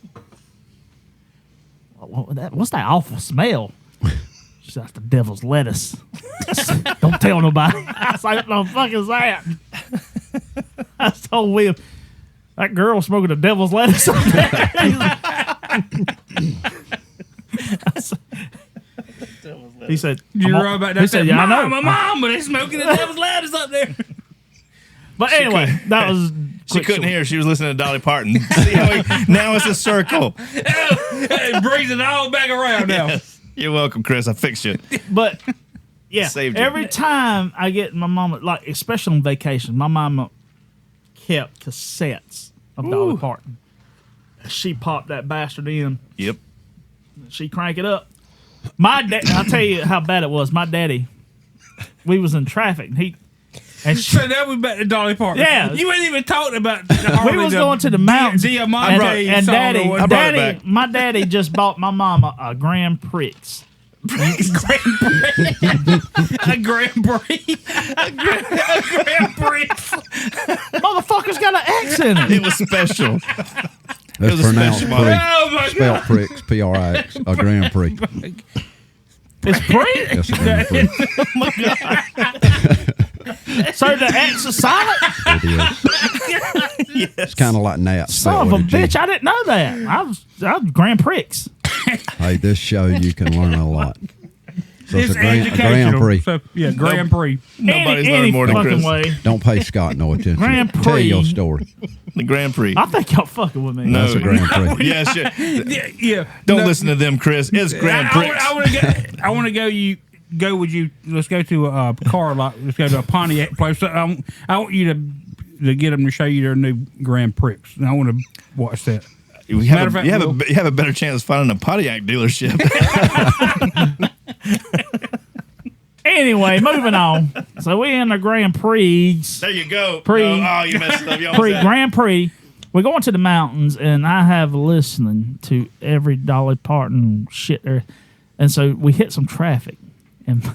what's that awful smell? She's like, the devil's lettuce. Don't tell nobody. I was like, what the fuck is that? I told Will, that girl smoking the devil's lettuce up there. He said, You're right about that. He said, yeah, I know. My mom, but they're smoking the devil's lettuce up there. But anyway, that was. She couldn't hear. She was listening to Dolly Parton. See how now it's a circle. It brings it all back around now. Yes. You're welcome, Chris. I fixed you. But yeah, Saved you. every time I get my mama, like especially on vacation, my mama kept cassettes of Dolly Parton. She popped that bastard in. Yep. She crank it up. I'll tell you how bad it was. My daddy, we was in traffic, and she, So that was back to Dolly Parton. Yeah. You ain't even talking about we was going to the mountains. Diamante and song or daddy, what- I brought it back. my daddy just bought my mama a Grand Prix. a Grand Prix. A Grand Prix. Motherfucker's got an X in it. It was special. That's was a pronounced special model. Prix. Oh my Spelled God. Prix, P-R-I-X, a Grand Prix. It's Prix. That's a Grand Prix. So the X is silent. It is. It's kind of like Nat. Son of a bitch, I didn't know that. I was Grand Prix. Hey, this show you can learn a lot. So It's a Grand educational. Prix. So, yeah, Grand Prix. Nobody's any learned more than fucking Chris. way. Don't pay Scott no attention. Grand Tell your Prix. story. The Grand Prix. I think y'all fucking with me. No. That's a Grand Prix. Yeah, shit. Yeah. Don't No, listen to them, Chris. It's Grand Prix. I want to go. Go with you. Let's go to a car lot. Let's go to a Pontiac place. So, I want you to get them to show you their new Grand Prix. And I want to watch that. You Matter have, of fact, you Will- have a better chance of finding a Pontiac dealership. Anyway, moving on. So we in the Grand Prix. There you go. Prix. Oh, you messed up. You almost had it. Grand Prix. We're going to the mountains, and I have listening to every Dolly Parton shit there. And so we hit some traffic, and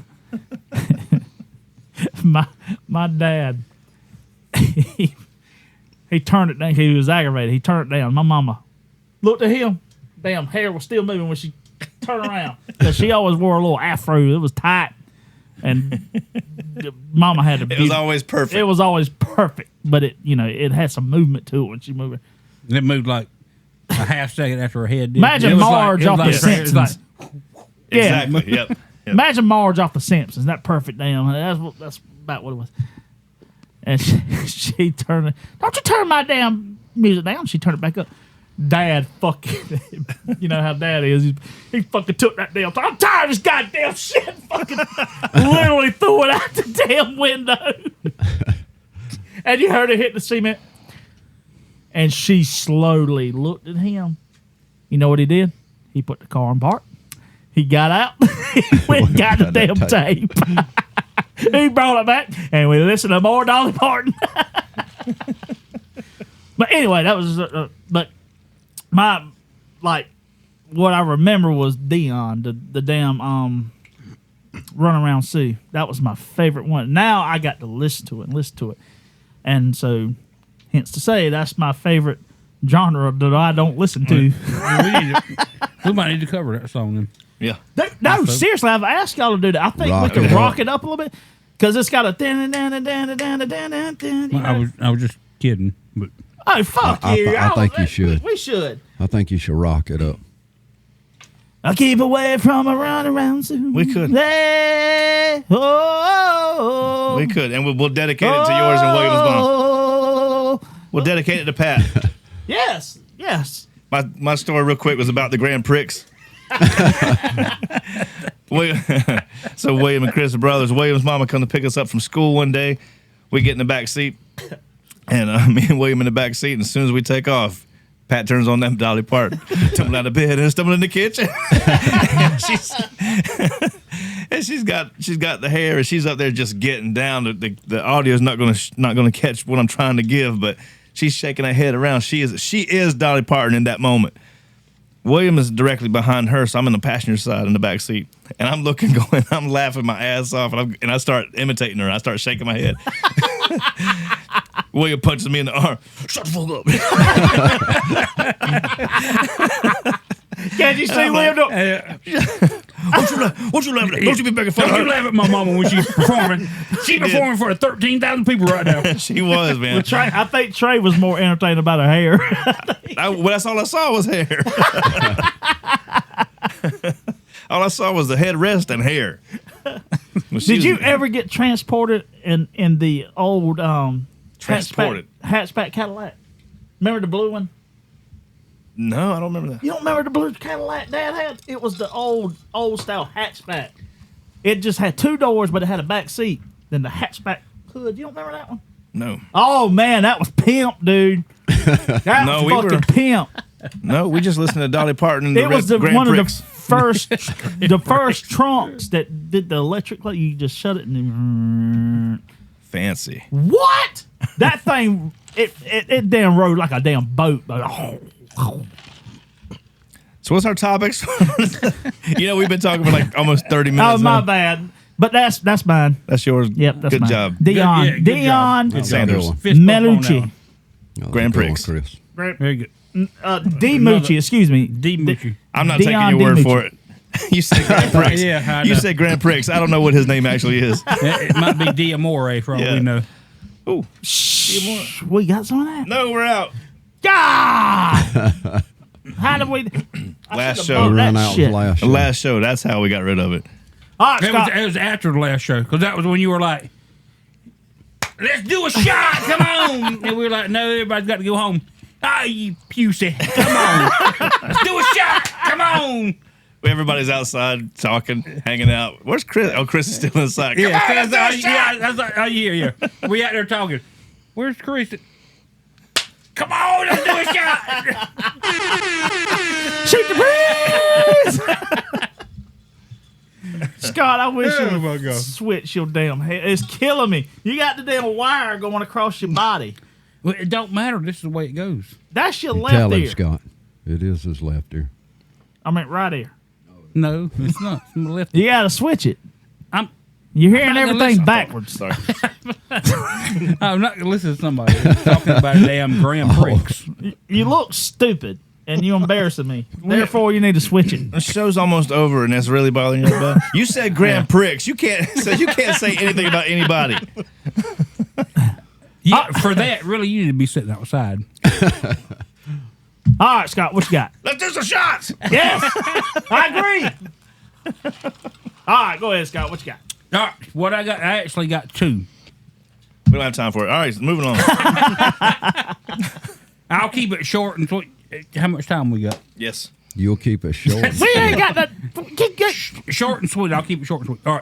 my dad, he turned it down. He was aggravated. He turned it down. My mama looked at him. Damn, hair was still moving when she turned around. 'Cause she always wore a little afro. It was tight, and mama had to. It was always perfect. It was always perfect, but it had some movement to it when she moved. And it moved like a half second after her head did. Imagine It was Marge off The it was Simpsons. Yeah. Exactly. Yep. Imagine Marge off The Simpsons. That perfect damn. That's about what it was. And she turned it. Don't you turn my damn music down? She turned it back up. Dad fucking, you know how Dad is. He fucking took that damn. I'm tired of this goddamn shit. Fucking literally threw it out the damn window. And you heard it hit the cement. And she slowly looked at him. You know what he did? He put the car in park. He got out. He went and got the damn tape. He brought it back, and we listened to more Dolly Parton. But anyway, that was. But my what I remember was Dion, the damn Run Around Sue. That was my favorite one. Now I got to listen to it, and so hence to say that's my favorite genre that I don't listen to. We might need to cover that song then. Yeah. No, seriously, I've asked y'all to do that. I think Rock we it can up. rock it up a little bit because it's got a. I was just kidding, but Oh, fuck I you! think you should. We should. I think you should rock it up. I'll keep away from a run around soon. We could. Hey, oh, We could, and we'll dedicate it to yours and William's mom. oh. We'll dedicate it to Pat. Yes, yes. My story, real quick, was about the Grand Prix. So William and Chris are brothers. William's mama come to pick us up from school one day. We get in the back seat, and me and William in the back seat. And as soon as we take off, Pat turns on them Dolly Parton, tumbling out of bed and stumbling in the kitchen. and she's got the hair, and she's up there just getting down. The audio is not gonna catch what I'm trying to give, but she's shaking her head around. She is Dolly Parton in that moment. William is directly behind her, so I'm in the passenger side in the back seat, and I'm looking, going, I'm laughing my ass off, and I start imitating her. I start shaking my head. William punches me in the arm. Shut the fuck up. Can't you see William? What you laughing at? Don't you be making fun don't of you her. laugh at my mama when she's performing. She's performing for 13,000 people right now. She was, man. Trey, I think Trey was more entertained about her hair. That's all I saw was hair. All I saw was the headrest and hair. Did you ever get transported in the old Transported? hatchback Cadillac? Remember the blue one? No, I don't remember that. You don't remember the blue Cadillac Dad had? It was the old style hatchback. It just had two doors, but it had a back seat. Then the hatchback hood. You don't remember that one? No. Oh man, that was pimp, dude. That No, was we fucking were- pimp. No, we just listened to Dolly Parton and It was Grand one of Prix. the first trunks that did the electric light. You just shut it and then Fancy. what? That thing it damn rode like a damn boat. So what's our topics? We've been talking for like almost 30 minutes. Oh my now. bad. But that's mine. That's yours. Yep, that's Good mine. job. Dion. Good job. Dion. Good job. Sanders. Fist bump on that Melucci. one. Oh, Grand good one, Prix. Chris. Very good. D. Mucci, excuse me. D. Mucci. I'm not Dion taking your word DiMucci. for it. You said Grand Prix. Yeah, I You know. said Grand Prix. I don't know what his name actually is. It might be D'Amore for all Yeah. we know. Ooh. Shh, we got some of that. No, we're out. God! How did we? Last should've show. bought that Run out shit. with last The show. last show. That's how we got rid of it. All right, Scott. It was after the last show because that was when you were like, "Let's do a shot, come on!" And we were like, "No, everybody's got to go home." Ah, you pusey, come on, let's do a shot, come on. Everybody's outside talking, hanging out. Where's Chris? Oh, Chris is still inside. Come on, let's do a shot. That's like, oh yeah. We out there talking. Where's Chris? Come on, let's do a shot. Shoot the breeze! Scott, I wish Oh, you my would God. switch your damn head. It's killing me. You got the damn wire going across your body. Well, it don't matter. This is the way it goes. That's your Tell left him, ear. Scott. It is his left ear. I mean, right ear. No, it's not. It's my left. You got to switch it. I'm You're hearing not gonna everything listen. backwards. Sorry. I'm not gonna listen to somebody who's talking about a damn Grand Prix. You look stupid, and you're embarrassing me. Therefore, you need to switch it. The show's almost over, and that's really bothering you. Bud? You said Grand Prix. You can't say anything about anybody. Yeah, for that, really, you need to be sitting outside. All right, Scott, what you got? Let's do some shots. Yes, I agree. All right, go ahead, Scott. What you got? All right, what I got, I actually got two. We don't have time for it. All right, moving on. I'll keep it short and sweet. How much time we got? Yes. You'll keep it short. We ain't got that. Short and sweet. I'll keep it short and sweet. All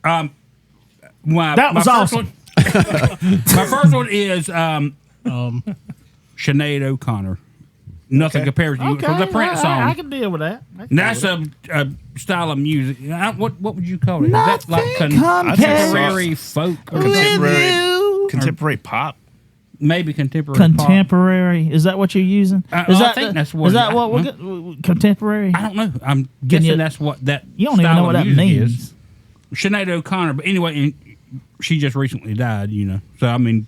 right. That was first awesome. One, my first one is Sinead O'Connor. Nothing compares to you. Okay, For the Prince song. I can deal with that. That's a style of music. What would you call it? Is that like Nothing contemporary folk or Contemporary pop. maybe contemporary? pop? Contemporary. Is that what you're using? I think that's what Is it that is. what we're contemporary? I don't know. I'm guessing you- that's what that. You don't even style know what of that music means. Is. Sinead O'Connor, but anyway, and she just recently died. So I mean,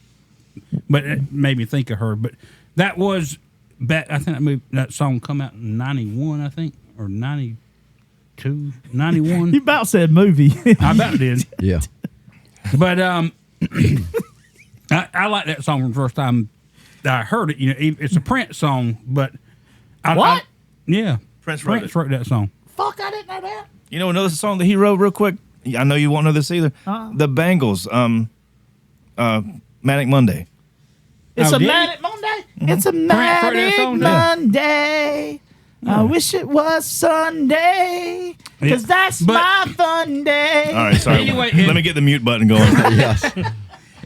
but it made me think of her. But that was back. I think that song come out in '91, I think, or '92, '91. You about said movie. I bet it did. Yeah. But I like that song from the first time that I heard it. It's a Prince song, but What? Yeah, Prince wrote wrote that song. Fuck, I didn't know that. You know another song that he wrote real quick? I know you won't know this either. The Bangles, Manic Monday. It's Oh, a did he? manic Monday. It's a wrote that manic song, too. Monday. I wish it was Sunday, because that's But- my fun day. All right, sorry. Anyway, Let me get the mute button going. Yes.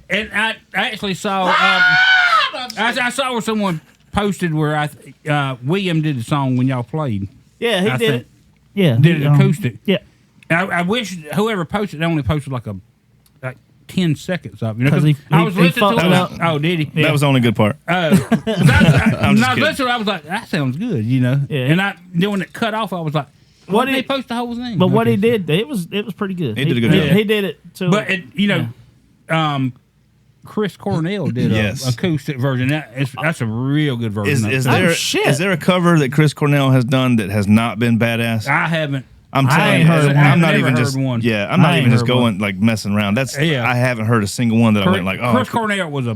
And I actually saw, I saw where someone posted where William did the song when y'all played. Yeah, he I did think- it. Yeah, Did it acoustic. Yeah, I wish whoever posted it only posted like 10 seconds of it. 'Cause I was he listening to fucked it. up. Oh, did he? That was the only good part. I just was kidding. listening, I was like, that sounds good, Yeah. And then when it cut off, I was like, What what did he- they post the whole thing? but what Okay. he did, it was pretty good. He did a good job. He did it to. But Chris Cornell did Yes. a acoustic version. That's a real good version. Is of it. there shit. is there a cover that Chris Cornell has done that has not been badass? I haven't. I'm I telling ain't you, heard one. I'm not I've even never just heard one. yeah, I'm not I even ain't just heard going like messing around. That's Yeah. I haven't heard a single one that I went like, oh, Chris Cornell was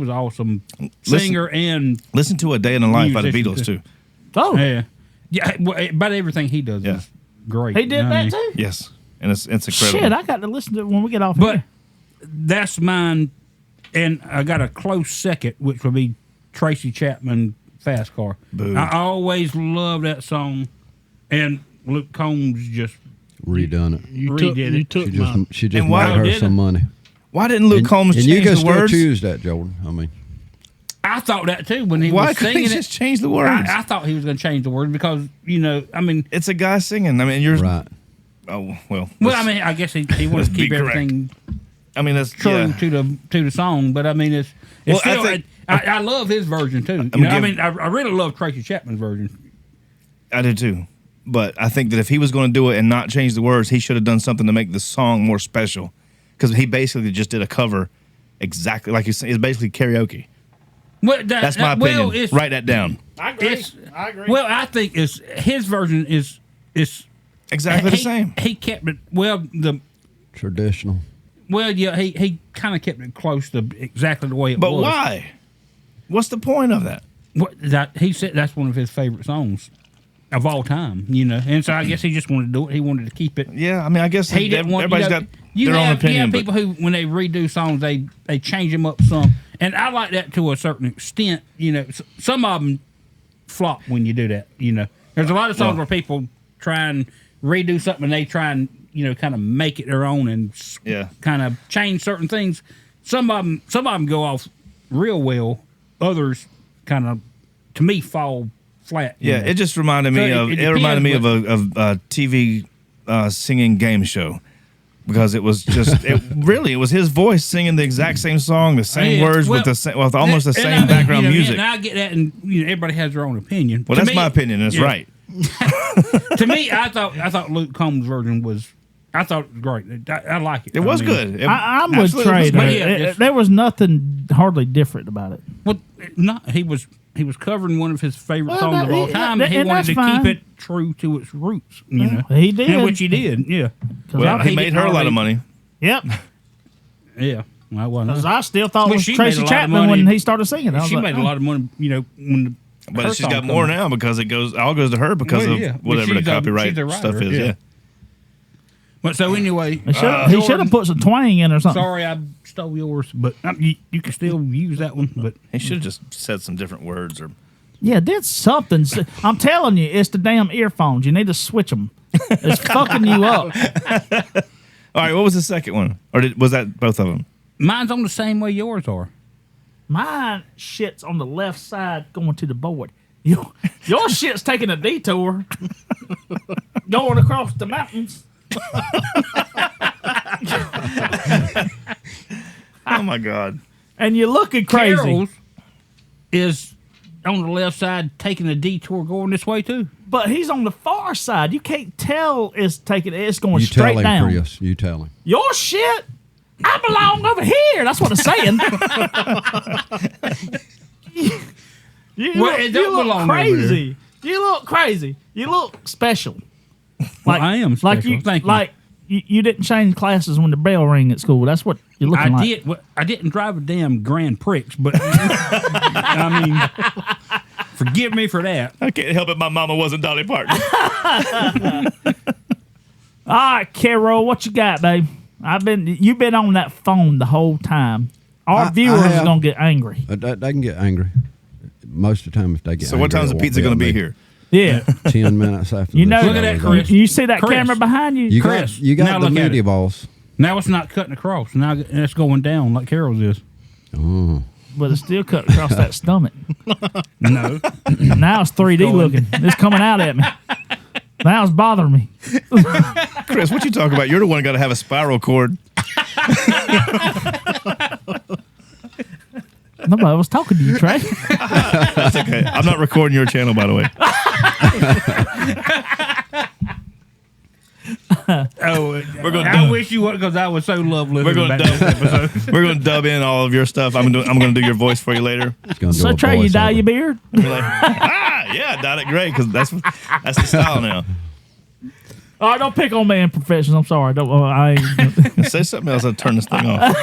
awesome singer and listen to A Day in the Life by the Musician, Beatles too. too. oh, yeah, about everything he does Yeah. is great. he you did know what I that mean? too. Yes, and it's incredible. Shit, I got to listen to it when we get off. But here. that's mine, and I got a close second, which would be Tracy Chapman, Fast Car. Boo. I always love that song, and Luke Combs just Redone it. You took, redid you it. took She mine. just And why made her did some it? money. Why didn't Luke Combs and change you can the still words? choose that, Jordan. I mean, I thought that too when he Why was couldn't singing he it. just change the words? I thought he was going to change the word because I mean, It's a guy singing. I mean, you're right. Oh well. well, I mean, I guess he wanted let's to keep be correct. everything I mean that's true yeah. to the song, but I mean, it's Well, I still. think- I love his version too. I mean, I really love Tracy Chapman's version. I do too. But I think that if he was going to do it and not change the words, he should have done something to make the song more special. Because he basically just did a cover, exactly like you said. It's basically karaoke. Well, That's my opinion. Well, Write that down. I agree. It's, I agree. well, I think his version is Exactly the same. He kept it Traditional. yeah. He kind of kept it close to exactly the way it But was. why? What's the point of that? He said that's one of his favorite songs of all time, and so I guess he just wanted to do it. He wanted to keep it. Yeah, I mean, I guess He didn't want. everybody's got their own opinion. You have But people who, when they redo songs, they change them up some, and I like that to a certain extent. Some of them flop when you do that. There's a lot of songs Well- where people try and redo something, and they try and kind of make it their own and Yeah. kind of change certain things. Some of them go off real well. Others kind of, to me, fall flat. yeah, it just reminded me So of it it reminded me of depends a TV singing game show. Because it was just, it was his voice singing the exact same song, the same Yeah, words well, with almost the and same I mean, background music. And I get that, and everybody has their own opinion. Well, To that's me- my opinion, and it's yeah. right. To me, I thought Luke Combs' version was, I thought it was great. I like it. It was I mean, good. It I'm with absolutely Trey. was though. good. yeah, just- There was nothing hardly different about it. Well, he was covering one of his favorite Well, songs of all time, and he and wanted that's to keep fine. it true to its roots. He did. and which he did. Yeah, Well, he made didn't her a lot of already- money. Yep. Yeah, well, I wasn't. Because I still thought Well, it was she made Tracy a lot of Chapman money. when he started singing. I was She like, made a lot of money. When her But she's song got more come out. now because all goes to her because Well, of yeah. whatever the She's a copyright writer, stuff is. yeah. Yeah. But so anyway, He should have put some twang in or something. sorry I stole yours, but you can still use that one. But He should have just said some different words or. Yeah, did something. I'm telling you, it's the damn earphones. You need to switch them. It's fucking you up. All right, what was the second one? Or was that both of them? mine's on the same way yours are. Mine shit's on the left side going to the board. Your shit's taking a detour going across the mountains. Oh my God! And you're looking crazy. Carol's is on the left side taking a detour going this way too. But he's on the far side. You can't tell it's going You straight tell him, down. Chris. You tell him. Your shit, I belong over here. That's what it's saying. Well, it don't belong over crazy. You look crazy. You look special. Well, I am Like special. Thank you. Like you didn't change classes when the bell rang at school. That's what you're looking like. I did. Well, I didn't drive a damn Grand Prix, but I mean, forgive me for that. I can't help it. My mama wasn't Dolly Parton. All right, Carol, what you got, babe? You've been on that phone the whole time. Our I viewers have. are gonna get angry. They can get angry. Most of the time, if they get So what angry, time's it the won't pizza going to be me. here? Yeah, 10 minutes after you the know. show Look at that, is Chris. over. You see that Chris. camera behind you? You Chris, got now the look at meaty it. balls. Now it's not cutting across. Now it's going down like Carol's is. Oh. But it's still cut across that stomach. No. Now it's 3D looking. It's coming out at me. Now it's bothering me. Chris, what you talking about? You're the one got to have a spiral cord. Nobody was talking to you, Trey. That's okay. I'm not recording your channel, by the way. We're gonna. I wish you would, because I was so lovely. We're going to dub in all of your stuff. I'm going to do your voice for you later. It's gonna do So a Trey, you dye voiceover. your beard? You're like, yeah, I dyed it gray because that's the style now. All right, don't pick on me in professions. I'm sorry. I ain't. Say something else. I'll turn this thing off.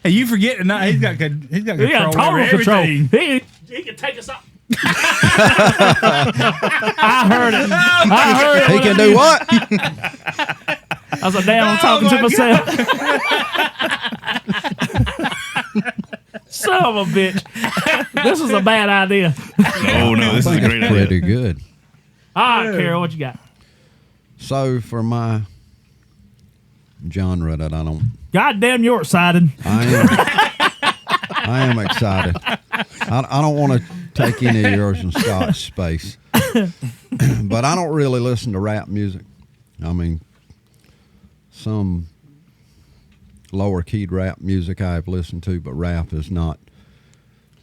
Hey, you forget it now. He's got control He got over total control. everything. He can take us up. I heard it. I heard it. He can do what? I was like, damn, I'm talking to myself. Son of a bitch. This is a bad idea. No, this is a great Pretty idea. good. All right, Carol, what you got? So for my genre that I don't, God damn, you're excited. I am excited. I don't want to take any of yours and Scott's space, but I don't really listen to rap music. I mean, some lower keyed rap music I've listened to, but rap is not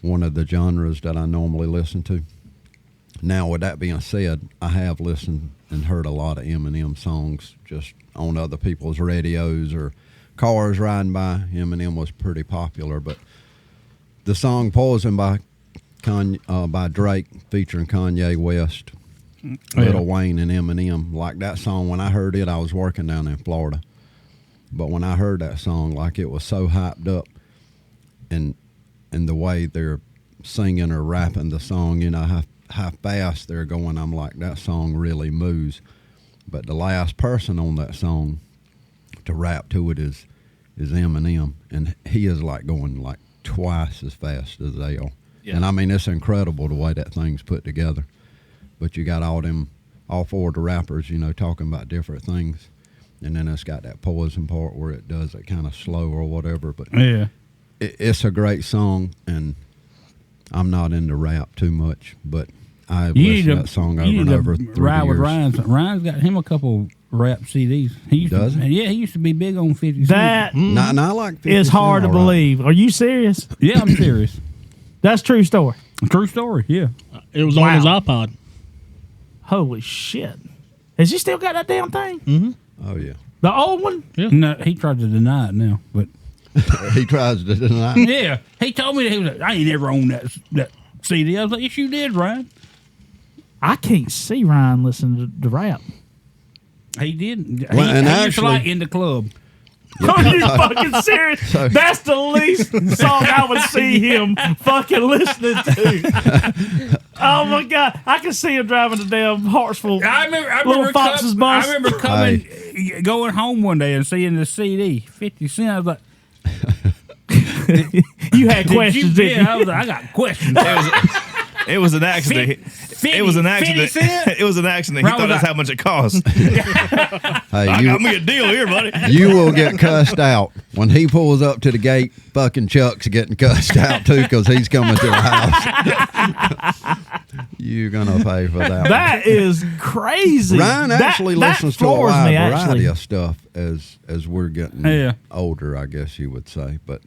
one of the genres that I normally listen to. Now, with that being said, I have listened and heard a lot of Eminem songs just on other people's radios or cars riding by. Eminem was pretty popular, but the song "Poison" by Drake featuring Kanye West, Lil Wayne, and Eminem, like that song, when I heard it, I was working down in Florida. But when I heard that song, like, it was so hyped up, and the way they're singing or rapping the song, you know, how fast they're going, I'm like, that song really moves. But the last person on that song to rap to it is Eminem, and he is like going like twice as fast as they are. Yeah. And I mean, it's incredible the way that thing's put together. But you got all four of the rappers, you know, talking about different things. And then it's got that Poison part where it does it kind of slow or whatever. But Yeah. it's a great song, and I'm not into rap too much, but I've You listened need to that song over you and need over to through ride the with years. Ryan's. Ryan's got him a couple rap CDs. He used Does to, he? Yeah, he used to be big on 50 Cent. That Nah, I like 50 is hard Cent, to all right. believe. Are you serious? Yeah, I'm serious. That's true story. True story, yeah. It was on his iPod. Holy shit. Has he still got that damn thing? Mm-hmm. Oh, yeah. The old one? No, he tried to deny it now, but He tries to deny. yeah, he told me that he was like, I ain't ever owned that CD. I was like, yes, you did, Ryan. I can't see Ryan listening to rap. He did. Well, and he used to actually- like In the Club. Are you fucking serious? That's the least song I would see him fucking listening to. Oh my God. I can see him driving the damn Hartsville. I remember Little Fox's bus. I remember going home one day and seeing the CD, 50 Cent. I was like, You had questions, didn't you? I was like, I got questions. It was an accident. It was an accident. 50 Cent? It was an accident. He Right, thought that's was how much it cost. Hey, I got me a deal here, buddy. you will get cussed out when he pulls up to the gate. Fucking Chuck's getting cussed out too because he's coming to the house. You're gonna pay for that. That is crazy. Ryan actually that listens to a floors wide me, variety actually. of stuff as we're getting Yeah. older, I guess you would say. But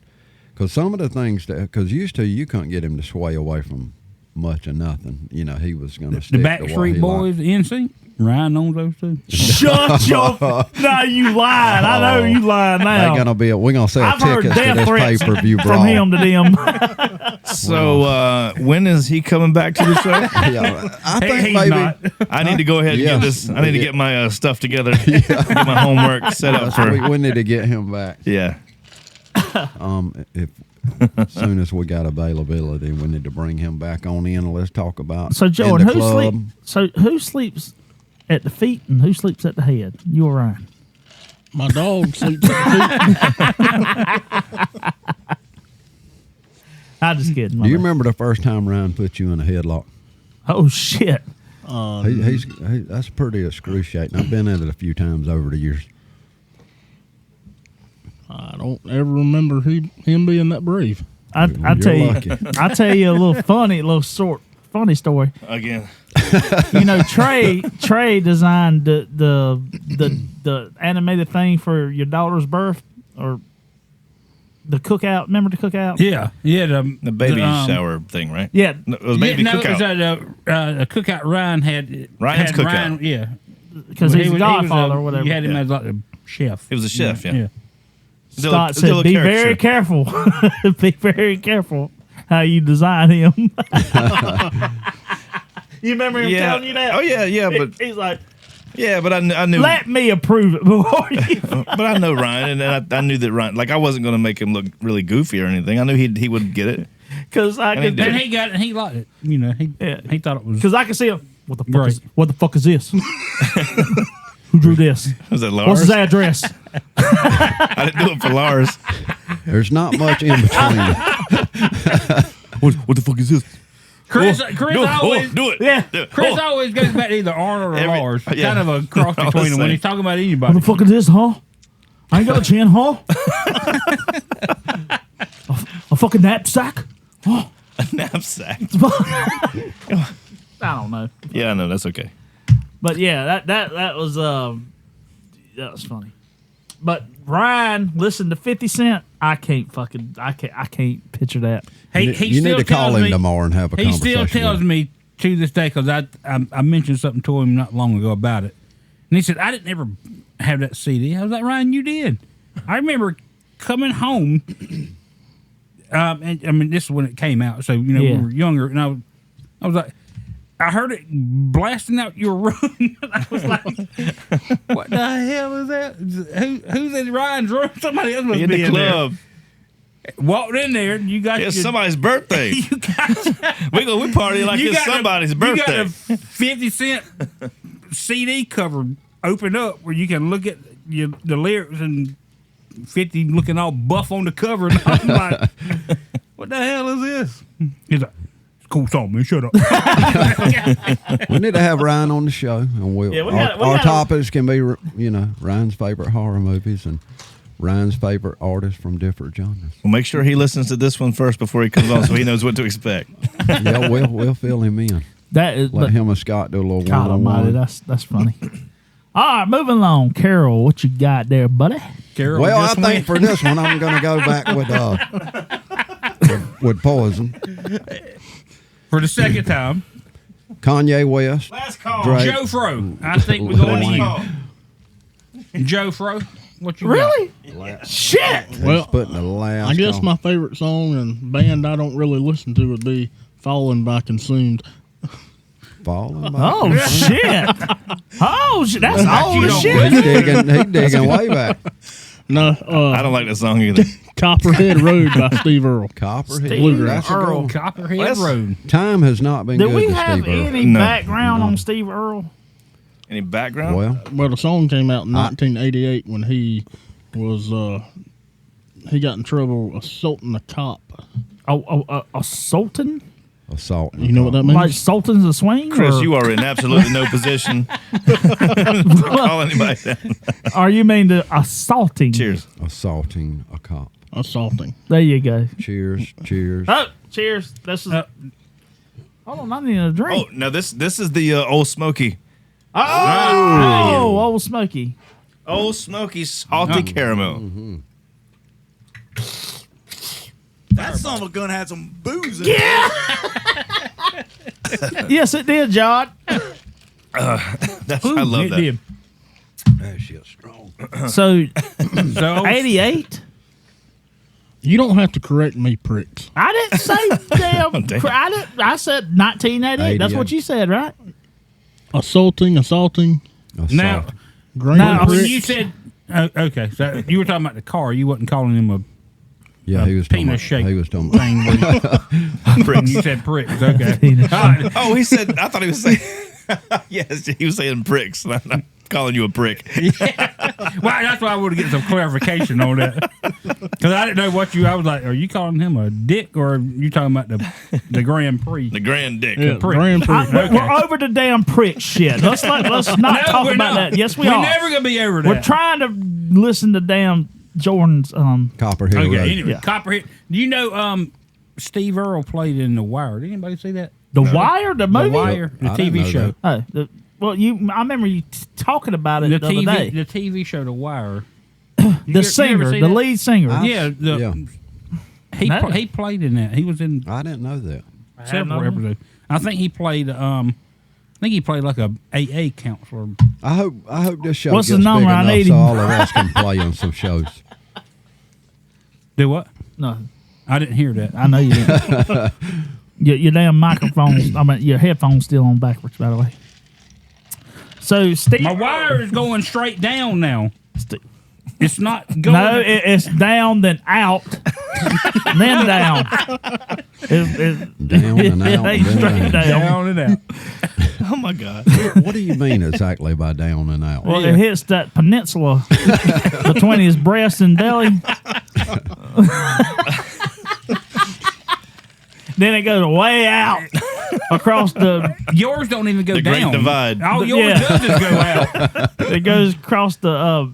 because some of the things because used to you couldn't get him to sway away from much or nothing. You know, he was going to The stick to what Backstreet he Boys, NSYNC. Ryan owns those too. Shut your. No, you lying. I know you lying now. We're gonna sell I've heard tickets to death this threats pay-per-view from brawl. him to them. So when is he coming back to the show? Yeah, I think He's maybe not. I need to go ahead and get Yes. this. I need to get my stuff together. Get my homework set up for. we need to get him back. Yeah. If as soon as we got availability, we need to bring him back on in and let's talk about So Jordan, in the club. who sleeps at the feet and who sleeps at the head? You or Ryan? My dog sleeps at the feet. I'm just kidding. my Do you bad. remember the first time Ryan put you in a headlock? Oh shit! That's pretty excruciating. I've been in it a few times over the years. I don't ever remember him being that brave. I You're tell you, lucky. I tell you a little funny story. Again. You know, Trey designed the animated thing for your daughter's birth or the cookout. Remember the cookout? Yeah. The baby shower thing, right? Yeah. No, it was baby It was cookout. a cookout Ryan had. Ryan's had cookout. Ryan, yeah. Because he's a godfather or whatever. You had him Yeah. as like a chef. He was a chef, yeah. Scott said, "Be very careful. Be very careful how you design him." You remember him telling you that? Oh yeah, but He's like, but I knew. "Let me approve it before you." But I know Ryan, and I knew that Ryan. Like I wasn't going to make him look really goofy or anything. I knew he would get it. Because I And could, he And he got it. And he liked it. You know, he thought it was. because I could see him. What the fuck Right. is? What the fuck is this? Who drew this? Was that Lars? What's his address? I didn't do it for Lars. There's not much in between. What the fuck is this? Chris do always. do it. Yeah. Do it. Chris Oh. always goes back to either Arnold or Every- Lars. yeah. Kind of a cross All the between them when same. he's talking about What anybody. the fuck is this, huh? I ain't got a chin, huh? a fucking knapsack? A knapsack. I don't know. Yeah, no, that's okay. But yeah, that was funny. But Ryan listened to 50 Cent. I can't picture that. He You still need to call tells him me- tomorrow and have a He conversation. still tells with him. me to this day because I mentioned something to him not long ago about it, and he said I didn't ever have that CD. I was like, Ryan, you did. I remember coming home, and I mean this is when it came out, so you know Yeah. we were younger, and I was like, I heard it blasting out your room, and I was like, what the hell is that? Who's in Ryan's room? Somebody else must In be the in club. there. Walked in there, and you got It's your- somebody's birthday. you got we party like it's somebody's birthday. You got a 50 Cent CD cover open up where you can look at the lyrics and 50 looking all buff on the cover. And I'm like, what the hell is this? He's like, it's a cool song, man. Shut up. We need to have Ryan on the show, and Yeah, we our gotta- topics can be, Ryan's favorite horror movies and Ryan's favorite artists from different genres. Well, make sure he listens to this one first before he comes on, so he knows what to expect. Yeah, we'll fill him in. That is, Let but him and Scott do a little God Almighty, one-on-one. that's funny. All right, moving along. Carol, what you got there, buddy? Carol Well, I just think went. for this one, I'm going to go back with Poison, For the second time, Kanye West, Last call. Drake. Joe Fro. I think we're going to you. Joe Fro, what you got? Really? Shit. He's Well, putting the last I guess call. my favorite song and band I don't really listen to would be Fallen by Consumed. Falling Oh shit. Oh shit. That's old you as don't shit. He digging way back. No, I don't like that song either. Copperhead Road by Steve Earle. Copperhead. Steve That's a Earle. good one. Copperhead Road. Time has not been Do good we to have Steve Earle. any No. background on Steve Earle? Any background? Well, Well, the song came out in 1988 when he was he got in trouble assaulting a cop. A sultan? assault. You know what that means? Like sultans of swing? Chris, or, you are in absolutely no position to call anybody down. Or you mean the assaulting? Cheers. Assaulting a cop. Assaulting. There you go. Cheers. Cheers. Oh, cheers. This is. Hold on, I need a drink. Oh, now this is the Old Smoky. Oh, Old Smoky. Old Smoky salty caramel. That son of a gun had some booze in it. Yes, it did, John. I love It that. did. That shit's strong. So, So 88? You don't have to correct me, pricks. I didn't say damn. Damn. I said 1988. That's what you said, right? Assaulting. now, Green Now, when pricks. you said okay, so you were talking about the car. You wasn't calling him a Yeah, he was talking penis about, shape he was talking about, thing. When you said pricks. Okay. All right. Oh, he said. I thought he was saying. Yes, he was saying pricks. I'm not calling you a prick. Well, that's why I wanted to get some clarification on that, because I didn't know what you. I was like, are you calling him a dick, or are you talking about the Grand Prix? The grand dick. Yeah, prick. Grand Prix. We're over the damn prick shit. Let's not talk we're about not. that. Yes, we We're are. never gonna be over that. We're trying to listen to damn Jordan's. Copperhead Okay. Road. Anyway, Yeah. Copperhead. Do you know Steve Earle played in The Wire? Did anybody see that? The Wire, the movie. The Wire, the I didn't TV know show. that. Well, I remember you talking about it The the other day. the TV show The Wire. The singer, the lead singer. Yeah, Yeah. No. he played in that. He was in I didn't know that. several no- episodes. I think he played. I think he played like a AA counselor. I hope this show What's gets the number? big I enough need so him. all of us can play on some shows. Do what? No, I didn't hear that. I know you didn't. your damn microphones. I mean, your headphones still on backwards. By the way. So Steve. My wire is going straight down now. St- It's not going. No, it's down then out, then down. Down and out. It ain't and straight down. down. and out. Oh my God. What do you mean exactly by down and out? Well, it hits that peninsula between his breast and belly. Then it goes way out across the. Yours don't even go The down. Great Divide. All yours Yeah. does is go out. It goes across the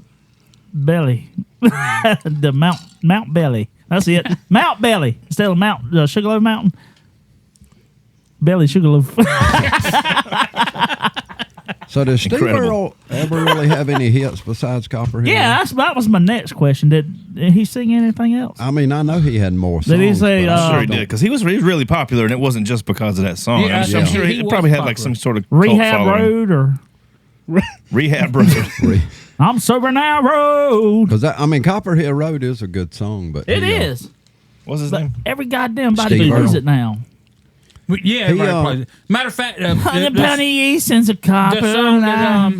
belly, the Mount Belly. That's it, Mount Belly instead of Mount Sugarloaf Mountain. Belly Sugarloaf. So does Steve Incredible. Earle ever really have any hits besides Copperhead? Yeah, that was my next question. Did he sing anything else? I mean, I know he had more songs. Did he say, but I I'm sure he don't- did because he was really popular, and it wasn't just because of that song. Yeah, I'm yeah. sure He he was probably had like popular. some sort of cult Rehab following. Road or Rehab Road. I'm Sober Now Road? Because I mean, Copperhead Road is a good song, but It he, is. What's his But name? every goddamn body Steve knows Earle. it now. But yeah, He, everybody plays it. Matter of fact, Hundred the penny East and a copper. song that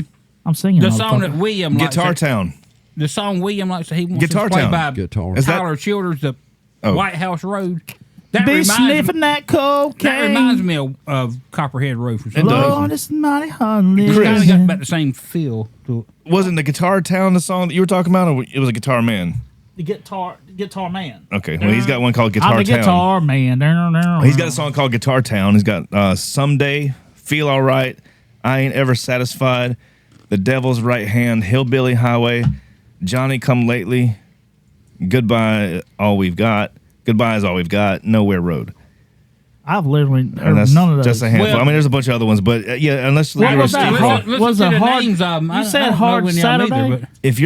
I'm singing the all song that fucking- William likes, Guitar Town. the song William likes, he wants Guitar to play Town. by Guitar. Is that- Tyler Childers, the Oh. White House Road. That be reminds sniffing that cocaine. That reminds me of Copperhead Road for some It does. Lord, it's mighty hard living. It's kind of got about the same feel to it. Wasn't the Guitar Town the song that you were talking about, or it was a Guitar Man? The guitar man. Okay, well he's got one called Guitar I'm the Town. guitar man. He's got a song called Guitar Town. He's got Someday, Feel Alright, I Ain't Ever Satisfied, The Devil's Right Hand, Hillbilly Highway, Johnny Come Lately, Goodbye All We've Got, Goodbye Is All We've Got, Nowhere Road. I've literally And heard that's none of those. just a handful. Well- I mean, there's a bunch of other ones, but yeah, unless What you're was that? Steve Hard- Earle, was listen a to the hard- names of them. you I said don't know Hard any of them either, Saturday? but- if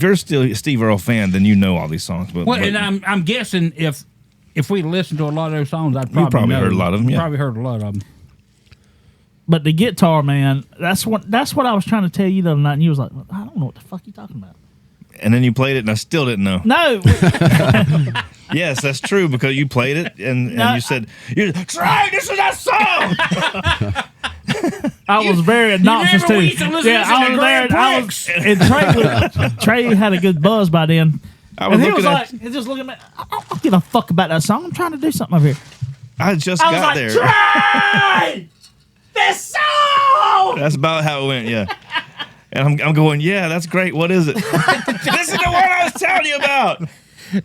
you're still a Steve Earle fan, then you know all these songs. But, Well, but and I'm guessing if we listened to a lot of those songs, I'd probably probably know heard a lot of them, yeah. Probably heard a lot of them. But the guitar man, that's what I was trying to tell you the other night, and you was like, I don't know what the fuck you talking about. and then you played it, and I still didn't know. No, Yes, that's true because you played it, and No, you said, "Trey, this is that song." I was very obnoxious remember too. we used to listen Yeah, to I was there. Grand I was, and Trey had a good buzz by then. I was And he was looking like, he's just looking at me. I don't give a fuck about that song. I'm trying to do something over here. I just I was got like, there. Trey, this song. That's about how it went, yeah. And I'm going, yeah, that's great. What is it? This is the one I was telling you about.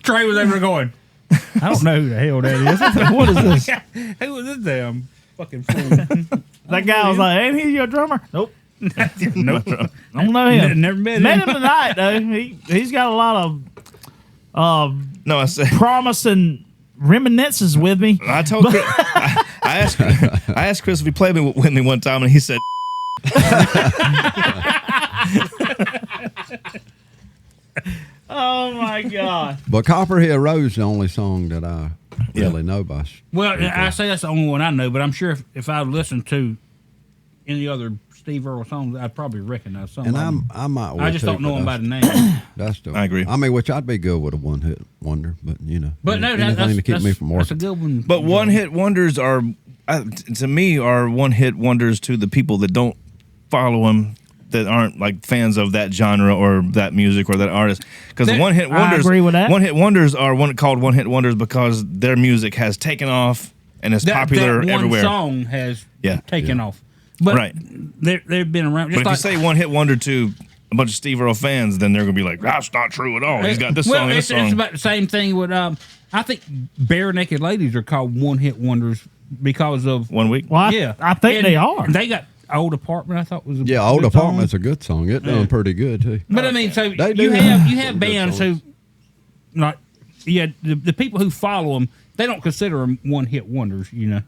Trey was over going, I don't know who the hell that is. What is this? Who is this damn fucking fool? That guy was like, ain't he your drummer? Nope. Nope. I don't know him. Never met him. Met him tonight though. He's got a lot of No, I said, promising reminiscences with me. I told Chris, I asked Chris if he played with me one time, and he said, Oh my god. But Copperhead Road's the only song that I really know by. Well, I say that's the only one I know, but I'm sure if I listened to any other Steve Earle songs, I'd probably recognize some. And of them. I might. I just too, don't know but them by the that's- name. That's the. I agree. I mean, which I'd be good with a one-hit wonder, but you know. But no, anything that's, to keep me from that's a working. good one. but one-hit wonders are, to me, are one-hit wonders to the people that don't follow him, that aren't like fans of that genre or that music or that artist. Because That- one-hit I wonders, agree with that. one-hit wonders are called one-hit wonders because their music has taken off and is popular that one everywhere. song has Yeah. taken off. But Right. they've been around. But Just if like, you say one-hit wonder to a bunch of Steve Earle fans, then they're gonna be like, "That's not true at all. He's got this well, song and this it's song." about the same thing with. I think Bare Naked Ladies are called one-hit wonders because of 1 week. Well, yeah. I think And they are. They got Old Apartment. I thought was a Yeah, Old good song. Apartment's a good song. It done pretty good too. But I mean, so They do you have have some good bands who, songs. like, yeah, the people who follow them, they don't consider them one-hit wonders. You know,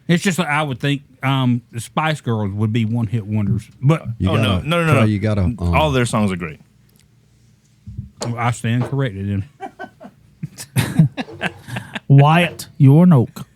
it's just like I would think the Spice Girls would be one-hit wonders, but You Oh, gotta, no. Trey, You gotta. All their songs are great. I stand corrected. In Wyatt, you're an oak.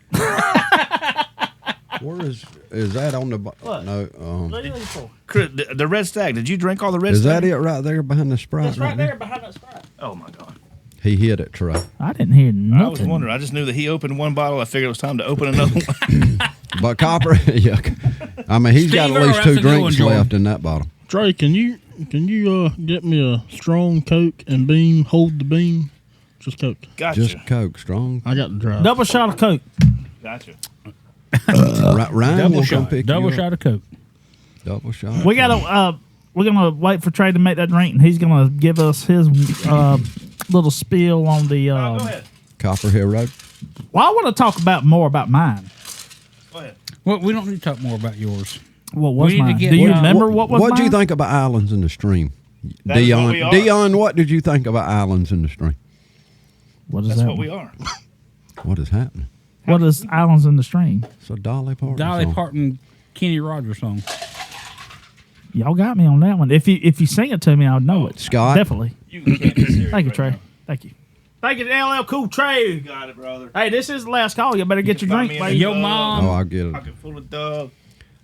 Where is that on the? No. Chris, the Red Stag. Did you drink all the Red Is Stag? that it right there behind the Sprite? It's right there behind that Sprite. Oh my god! He hit it, Trey. I didn't hear I was nothing. wondering. I just knew that he opened one bottle. I figured it was time to open another one. But Copper, yeah. I mean, he's got Steve at Earle, least that's two a good one, drinks Jordan. left in that bottle. Trey, can you get me a strong Coke and beam? Hold the beam. Just Coke. Gotcha. Just Coke, strong. I got the drive. Double shot of Coke. Gotcha. Ryan will come pick double you up. shot of Coke. Double shot. We gotta we're gonna wait for Trey to make that drink, and he's gonna give us his little spiel on the. Go ahead. Copperhead Road. Well, I want to talk about more about mine. Go ahead. Well, we don't need to talk more about yours. What was We need to mine? get- Do you well, remember what was What mine? do you think about Islands in the Stream? That is what we are. Dion, what did you think about Islands in the Stream? What is That's that? what we are. What is happening? What is Islands in the Stream? It's a Dolly Parton Dolly song. Parton, Kenny Rogers song. Y'all got me on that one. If you sing it to me, I would know it. Scott? Definitely. You can't be serious. Thank you, right Trey. now. Thank you. Thank you, LL Cool Trey. You got it, brother. Hey, this is the last call. You better get your Find drink, me baby. Yo, mom. Oh, I get it. Pocket full of dog.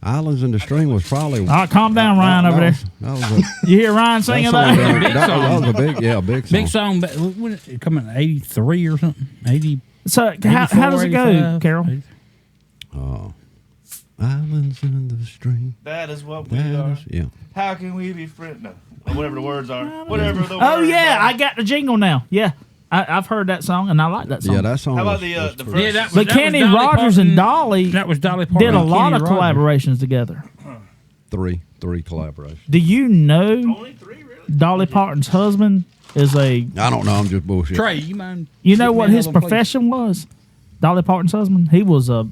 Islands in the Stream was probably. All right, calm down, Ryan, over there. That was a, You hear Ryan singing that, that? that was a big, big song. Big song. But when it come in '83 or something. 80. So how does it go, 85, Carol? 80. Oh. Islands in the Stream. That is what we That are. is, yeah. How can we be friends? No. Or whatever the words are. Whatever the words Oh yeah, are. I got the jingle now. Yeah, I've heard that song and I like that song. Yeah, that song. How about was, the was the pretty- first? Yeah, that was, But that was Kenny Dolly Rogers and Parton. Dolly That was Dolly Parton. did a and lot Kenny of Rogers. collaborations together. three collaborations. Do you know Only three, really? Dolly Parton's husband is a? I don't know. I'm just bullshit. Trey, you mind? You know getting what me his another one, please? profession was? Dolly Parton's husband. He was a.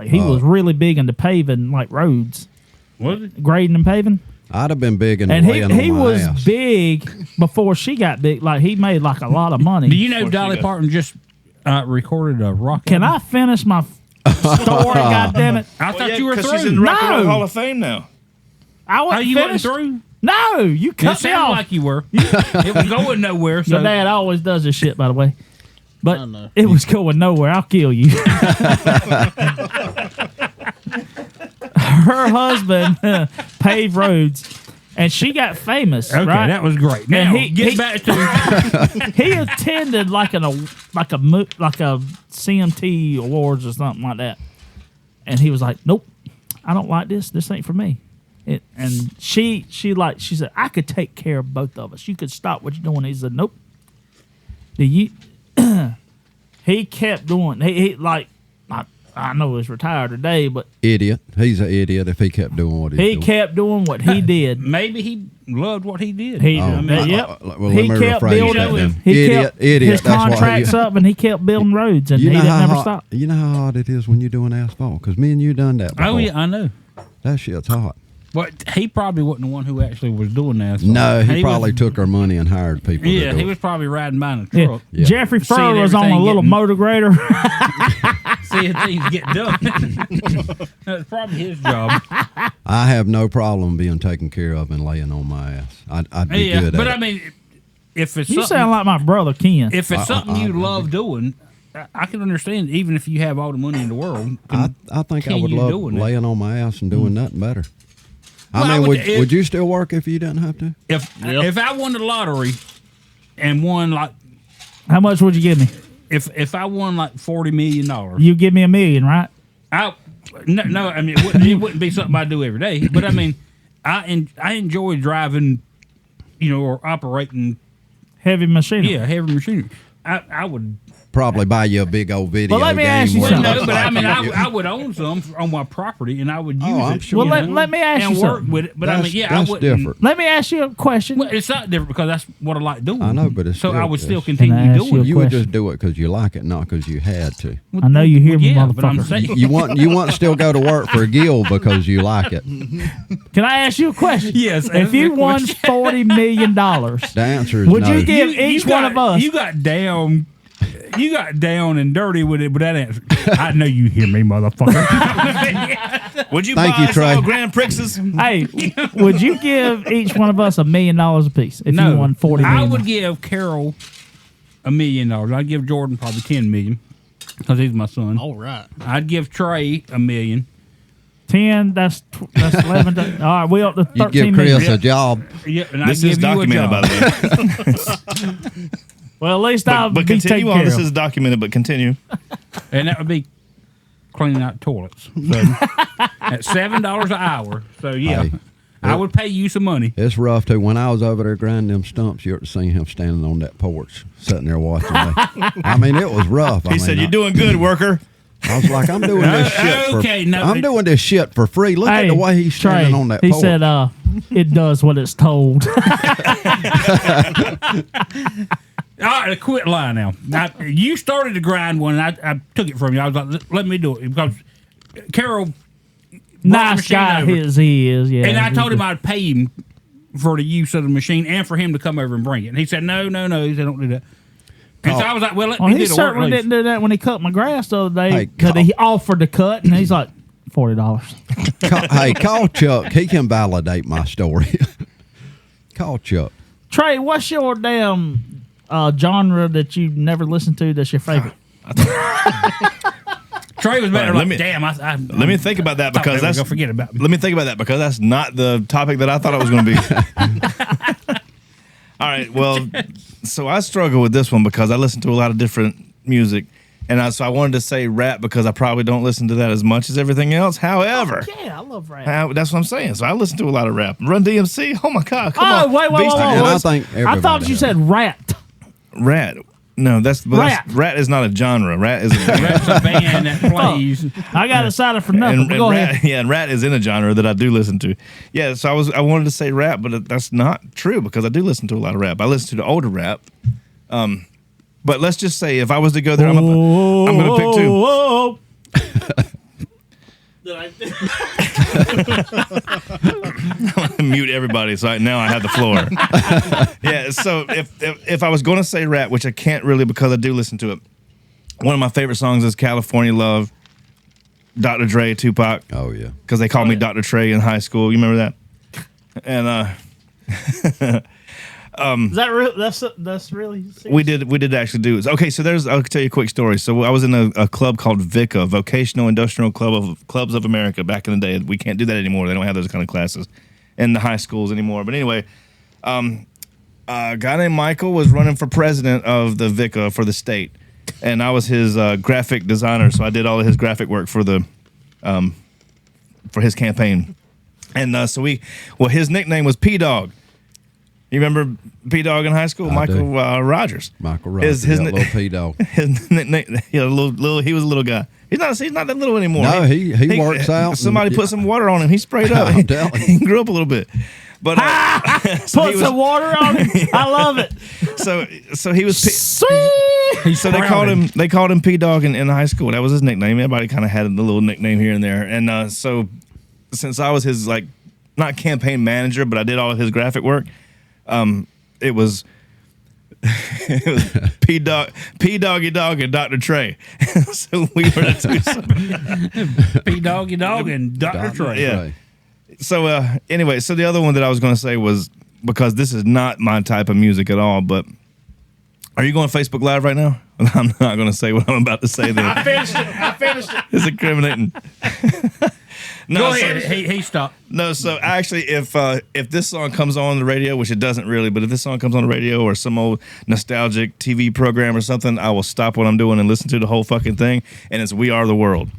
He was really big into paving, like roads, Was it? grading and paving. I'd have been big in And laying he on my was ass. big before she got big. Like he made like a lot of money. Do you know Of course Dolly you do. Parton just recorded a rock? Can I album? finish my story? God damn it! I thought you were 'cause through. she's in the Rock and Roll No. Hall of Fame now. I Oh, wasn't you wasn't finished. through? No, you It cut me sounded off. like you were. It was going nowhere. So Your dad always does this shit, by the way. But I know. it was going nowhere. I'll kill you. Her husband paved roads, and she got famous. okay, right? that was great. Now he- get he- back to He attended like a CMT awards or something like that, and he was like, "Nope, I don't like this. This ain't for me. And she said, I could take care of both of us. You could stop what you're doing. He said, nope. He kept doing. He like I know he's retired today, but Idiot. He's an idiot if he kept doing what he kept doing what he did. Maybe he loved what he did. He, Oh, yep. well, He let me kept rephrase building. that then. He Idiot, kept idiot. his That's what contracts up, and he kept building roads, and You he know didn't how never hot, stop. You know how hot it is when you're doing asphalt? Because me and you done that before. Oh yeah, I know. That shit's hot. But he probably wasn't the one who actually was doing that. No, he was- probably took our money and hired people. Yeah, to do he it. was probably riding by in a Yeah. truck. Yeah. Jeffrey Seeing Furr was on a everything little getting- motor grader. Seeing things get done. That's probably his job. I have no problem being taken care of and laying on my ass. I'd be Yeah, good but at I mean, if it's You something, sound like my brother Ken. if it's something you love doing, I can understand. Even if you have all the money in the world, I think I would continue love doing it. laying on my ass and doing nothing better. Well, I I mean, would- would you still work if you didn't have to? if I won the lottery and won like How much would you give me? if I won like $40 million, You give me $1 million, right? no, I mean it wouldn't be something I do every day. But I mean, I enjoy driving, or operating, Heavy machinery. heavy machinery. I would. Probably buy you a big old video Well, let me game. ask you where Well, it something. looks no, but I like mean, you- I would own some on my property, and I would use I'm it. sure. Well, you let me ask and you work something. with it. But I mean, I that's wouldn't. different. Let me ask you a question. Well, it's not different because that's what I like doing. I know, but it's so still- I would still it's- Can I continue ask doing you it. You would question. just do it because you like it, not because you had to. I know you hear me, Yeah, but I'm motherfucker. saying, You want to still go to work for Gil because you like it. Can I ask you a question? Yes, If ask me you a won question. $40 million, The answer is Would no. you give each one of us? You got down. You got down and dirty with it, but that answer. I know you hear me, motherfucker. Would you Thank buy you, us Trey. all Grand Prixes? hey, would you give each one of us $1 million apiece if No, you won $40 million? I would give Carol $1 million. I'd give Jordan probably $10 million because he's my son. All right. I'd give Trey $1 million. 10. That's 11. All right, we up to 13 You'd give million. Chris a job. Yeah, and I'd This give is you a documented, job. by the way. Well, at least I'll But be taken continue on. care This of. is documented, but continue. And that would be cleaning out toilets. So at $7 an hour. So yeah, Hey. I would pay you some money. It's rough too. When I was over there grinding them stumps, you ought to see him standing on that porch, sitting there watching me. I mean, it was rough. He said, "You're doing good, worker." I was like, I'm doing this shit Okay, for. no, I'm doing this shit for free. Look at the way he's standing Trey, on that he porch. said, it does what it's told. All right, quit lying now. You started to grind one, and I took it from you. I was like, let me do it because Carol. brought the Nice machine guy over. he is, yeah. And I told him I'd pay him for the use of the machine and for him to come over and bring it. And he said, no. He said, don't do that. And so I was like, well, let Well, me he do the work. certainly at least. didn't do that when he cut my grass the other day. Hey, Because he offered to cut, and he's like, $40. Hey, call Chuck. He can validate my story. Call Chuck. Trey, what's your damn genre that you never listened to that's your favorite? Trey was better. All right, Like, damn, Let me think about that because that's. gonna forget about me. Let me think about that because that's not the topic that I thought it was going to be. All right. Well, so I struggle with this one because I listen to a lot of different music, and so I wanted to say rap because I probably don't listen to that as much as everything else. However, Yeah, I love rap. that's what I'm saying. So I listen to a lot of rap. Run DMC. Oh my God! Come Oh, on. wait, Beastie And I Boys. think I thought everybody you does. said rat. Rat. No, rat is not a genre. Rat is a That's a band that plays. I got excited for nothing. and, but go rat, ahead. yeah, and rat is in a genre that I do listen to. Yeah, so I wanted to say rap, but that's not true because I do listen to a lot of rap. I listen to the older rap. But let's just say if I was to go there, I'm gonna pick two. Whoa. Mute everybody. So now I have the floor. Yeah. So if I was going to say rap, which I can't really because I do listen to it, one of my favorite songs is California Love, Dr. Dre, Tupac. Oh yeah. Because they called me Dr. Trey in high school. You remember that? And Is that real? That's really serious? we did actually do it. Okay, so I'll tell you a quick story. So I was in a club called VICA, Vocational Industrial Clubs of America, back in the day. We can't do that anymore. They don't have those kind of classes in the high schools anymore. But anyway, a guy named Michael was running for president of the VICA for the state, and I was his graphic designer. So I did all of his graphic work for the for his campaign. And his nickname was P-Dog. You remember P-Dog in high school? I Michael do. Rogers. Michael Rogers, His that little P-Dog. His nickname, he was a little guy. He's not that little anymore. No, he works out. Somebody and- put some water on him. He sprayed up. I'm telling you. He grew up a little bit. But so Put some water on it. I love it. so he was Sweet. so they called him P-Dog in high school. That was his nickname. Everybody kind of had a little nickname here and there. And so since I was his like not campaign manager, but I did all of his graphic work, it was P Doggy Dog and Dr. Trey. So we were the two. P Doggy Dog and Dr. Trey. Yeah. So anyway, so the other one that I was going to say was, because this is not my type of music at all, but are you going Facebook Live right now? I'm not going to say what I'm about to say. Then I finished it. it's incriminating. No, Go so- ahead. He stopped. No, so actually, if this song comes on the radio, which it doesn't really, but if this song comes on the radio or some old nostalgic TV program or something, I will stop what I'm doing and listen to the whole fucking thing. And it's "We Are the World."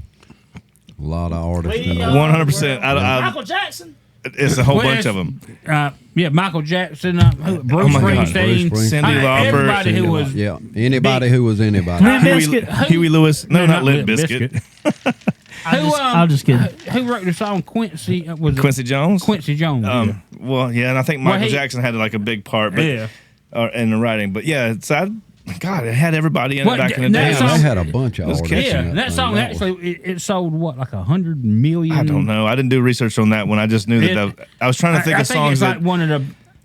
A lot of artists. We in are- there. 100%. Michael Jackson. It's a whole Well, bunch it's- of them. Yeah, Michael Jackson, Bruce my God, Springsteen, Bruce Springsteen. Cyndi Lauper. everybody who was Yeah, anybody who was anybody. Limp Bizkit. Huey Lewis. No, not Limp Bizkit. I'm just kidding. Who wrote the song Quincy? Was it Quincy Jones. Quincy Jones. Yeah. Well, yeah, and I think Well, Michael he- Jackson had like a big part, but Yeah. in the writing. But yeah, God, it had everybody in it Well, back in the that day. Yeah, song- they had a bunch of Let's artists. catch Yeah, in that thing. song was- actually it sold what, like 100 million? I don't know. I didn't do research on that one. I just knew that I was trying to think I of songs it's that like one of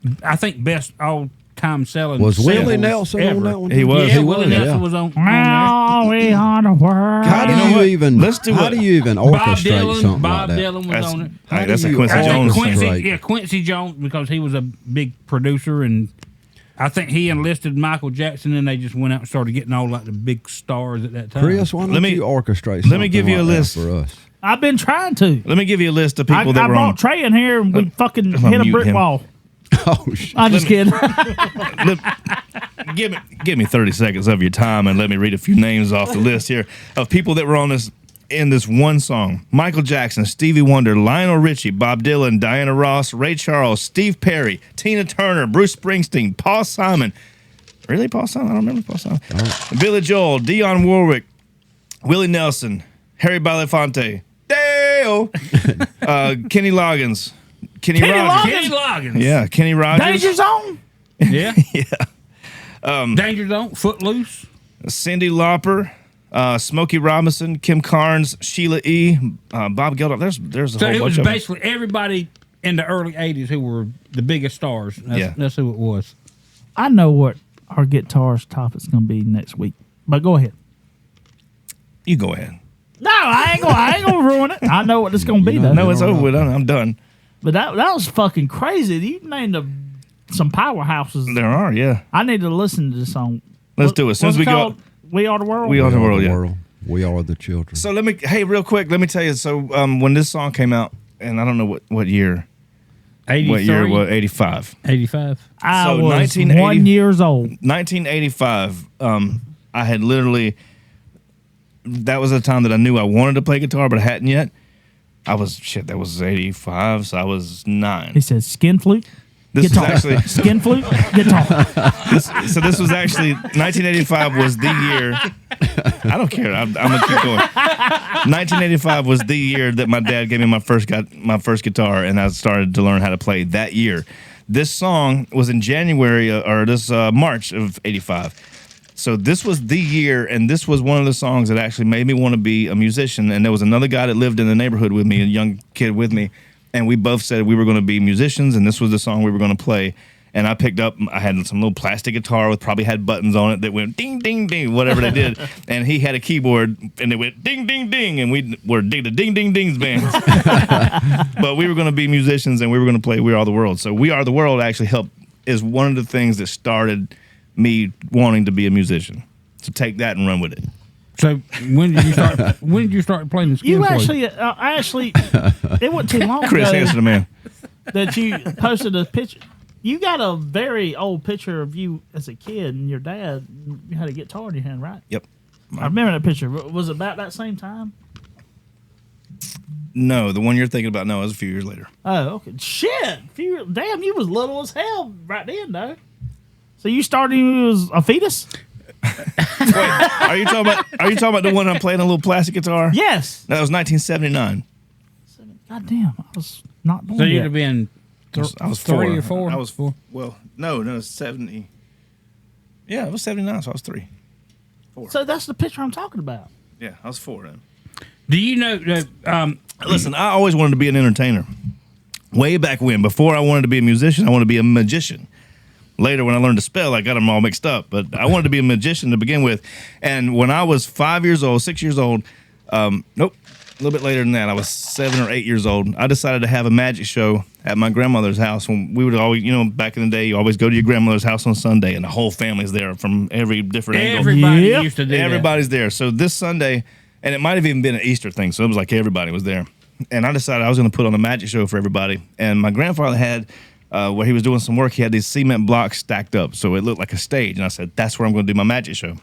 the, I think, best all time selling. Was Willie singles Nelson ever. on that one? He was. Yeah, He Willie was, Nelson yeah. was on Now we are the world. How do You know you what? even? Let's do how it. do you even there. Bob orchestrate Dylan. something Bob like that? Dylan was That's, on it. hey, that's do a you Quincy I think Jones. orchestrate? Quincy, Quincy Jones, because he was a big producer, and I think he enlisted Michael Jackson, and they just went out and started getting all like the big stars at that time. Chris, why don't Let me- you orchestrate? let me give you a something like that list. for us. I've been trying to. Let me give you a list of I people that were on. brought Trey in here and we fucking I'm gonna hit a mute brick him. wall. Oh shit! I'm just kidding. Give me 30 seconds of your time and let me read a few names off the list here of people that were on this in this one song. Michael Jackson, Stevie Wonder, Lionel Richie, Bob Dylan, Diana Ross, Ray Charles, Steve Perry, Tina Turner, Bruce Springsteen, Paul Simon. Really, Paul Simon? I don't remember Paul Simon. Billy Joel, Dionne Warwick, Willie Nelson, Harry Belafonte, Dale, Kenny Loggins, Kenny Rogers. Kenny Loggins. Yeah, Kenny Rogers. Danger Zone. Yeah. Yeah. Danger Zone, Footloose. Cyndi Lauper, Smokey Robinson, Kim Carnes, Sheila E., Bob Geldof. There's a So whole it bunch was of them. basically everybody in the early 80s who were the biggest stars. That's who it was. I know what our guitar's topic's going to be next week, but go ahead. You go ahead. No, I ain't gonna ruin it. I know what it's going to be though. No, it's over with. I'm done. But that was fucking crazy. You named some powerhouses. There are, yeah. I need to listen to this song. Let's do it. As soon as we go. We Are the World. We Are the World, yeah. We are the children. So real quick, let me tell you. So when this song came out, and I don't know what year. 83, What year? What, 85. 85. I So was 1980 1 years old. 1985, I had literally, that was the time that I knew I wanted to play guitar, but I hadn't yet. That was 85, so I was 9. He said skin flute, This guitar. was actually, Skin flute, guitar. this was actually, 1985 was the year, I don't care, I'm going to keep going. 1985 was the year that my dad gave me my first guitar, and I started to learn how to play that year. This song was in January, March of 85. So this was the year, and this was one of the songs that actually made me want to be a musician. And there was another guy that lived in the neighborhood with me, a young kid with me, and we both said we were going to be musicians, and this was the song we were going to play. And I had some little plastic guitar with probably had buttons on it that went ding, ding, ding, whatever they did. And he had a keyboard, and it went ding, ding, ding, and we were the ding, ding, dings band. But we were going to be musicians, and we were going to play We Are the World. So We Are the World actually is one of the things that started me wanting to be a musician. So take that and run with it. So when did you start? When did you start playing the skin You flute? actually, it wasn't too long Chris, ago answer the man. that you posted a picture. You got a very old picture of you as a kid and your dad. You had a guitar in your hand, right? Yep. I remember that picture. Was it about that same time? No, the one you're thinking about, no, it was a few years later. Oh, okay. Shit. Damn, you was little as hell right then, though. So you started when you was a fetus? Wait, are you talking about the one I'm playing a little plastic guitar? Yes. No, that was 1979. God damn, I was not born So you'd yet. have been I was 3 4. or 4. I was 4. Well, no, 70. Yeah, it was 79, so I was 3. So that's the picture I'm talking about. Yeah, I was 4 then. Do you know that? Listen, I always wanted to be an entertainer. Way back when, before I wanted to be a musician, I wanted to be a magician. Later, when I learned to spell, I got them all mixed up. But I wanted to be a magician to begin with. And when I was 5 years old, 6 years old, nope, a little bit later than that, I was 7 or 8 years old. I decided to have a magic show at my grandmother's house. When we would always, back in the day, you always go to your grandmother's house on Sunday, and the whole family's there from every different angle. Everybody Yep. used to do Everybody's there. So this Sunday, and it might have even been an Easter thing, so it was like everybody was there. And I decided I was going to put on a magic show for everybody. And my grandfather had, where he was doing some work, he had these cement blocks stacked up, so it looked like a stage. And I said, that's where I'm going to do my magic show.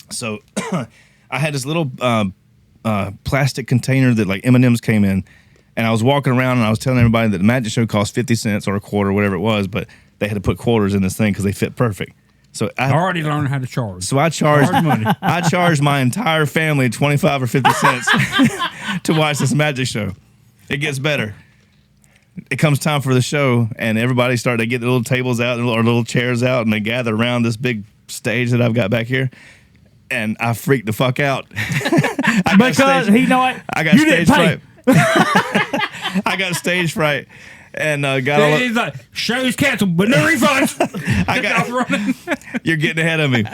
So I had this little plastic container that like M&Ms came in, and I was walking around and I was telling everybody that the magic show cost 50 cents or a quarter, whatever it was, but they had to put quarters in this thing because they fit perfect. So I already learned how to charge. So I charged Hard money. I charged my entire family 25 or 50 cents to watch this magic show. It gets better. It comes time for the show, and everybody started to get the little tables out or little chairs out, and they gather around this big stage that I've got back here. And I freaked the fuck out. Because he know what? I got You didn't stage pay. fright. I got stage fright. And got all He's like, show's canceled, but no refunds. I got running. You're getting ahead of me.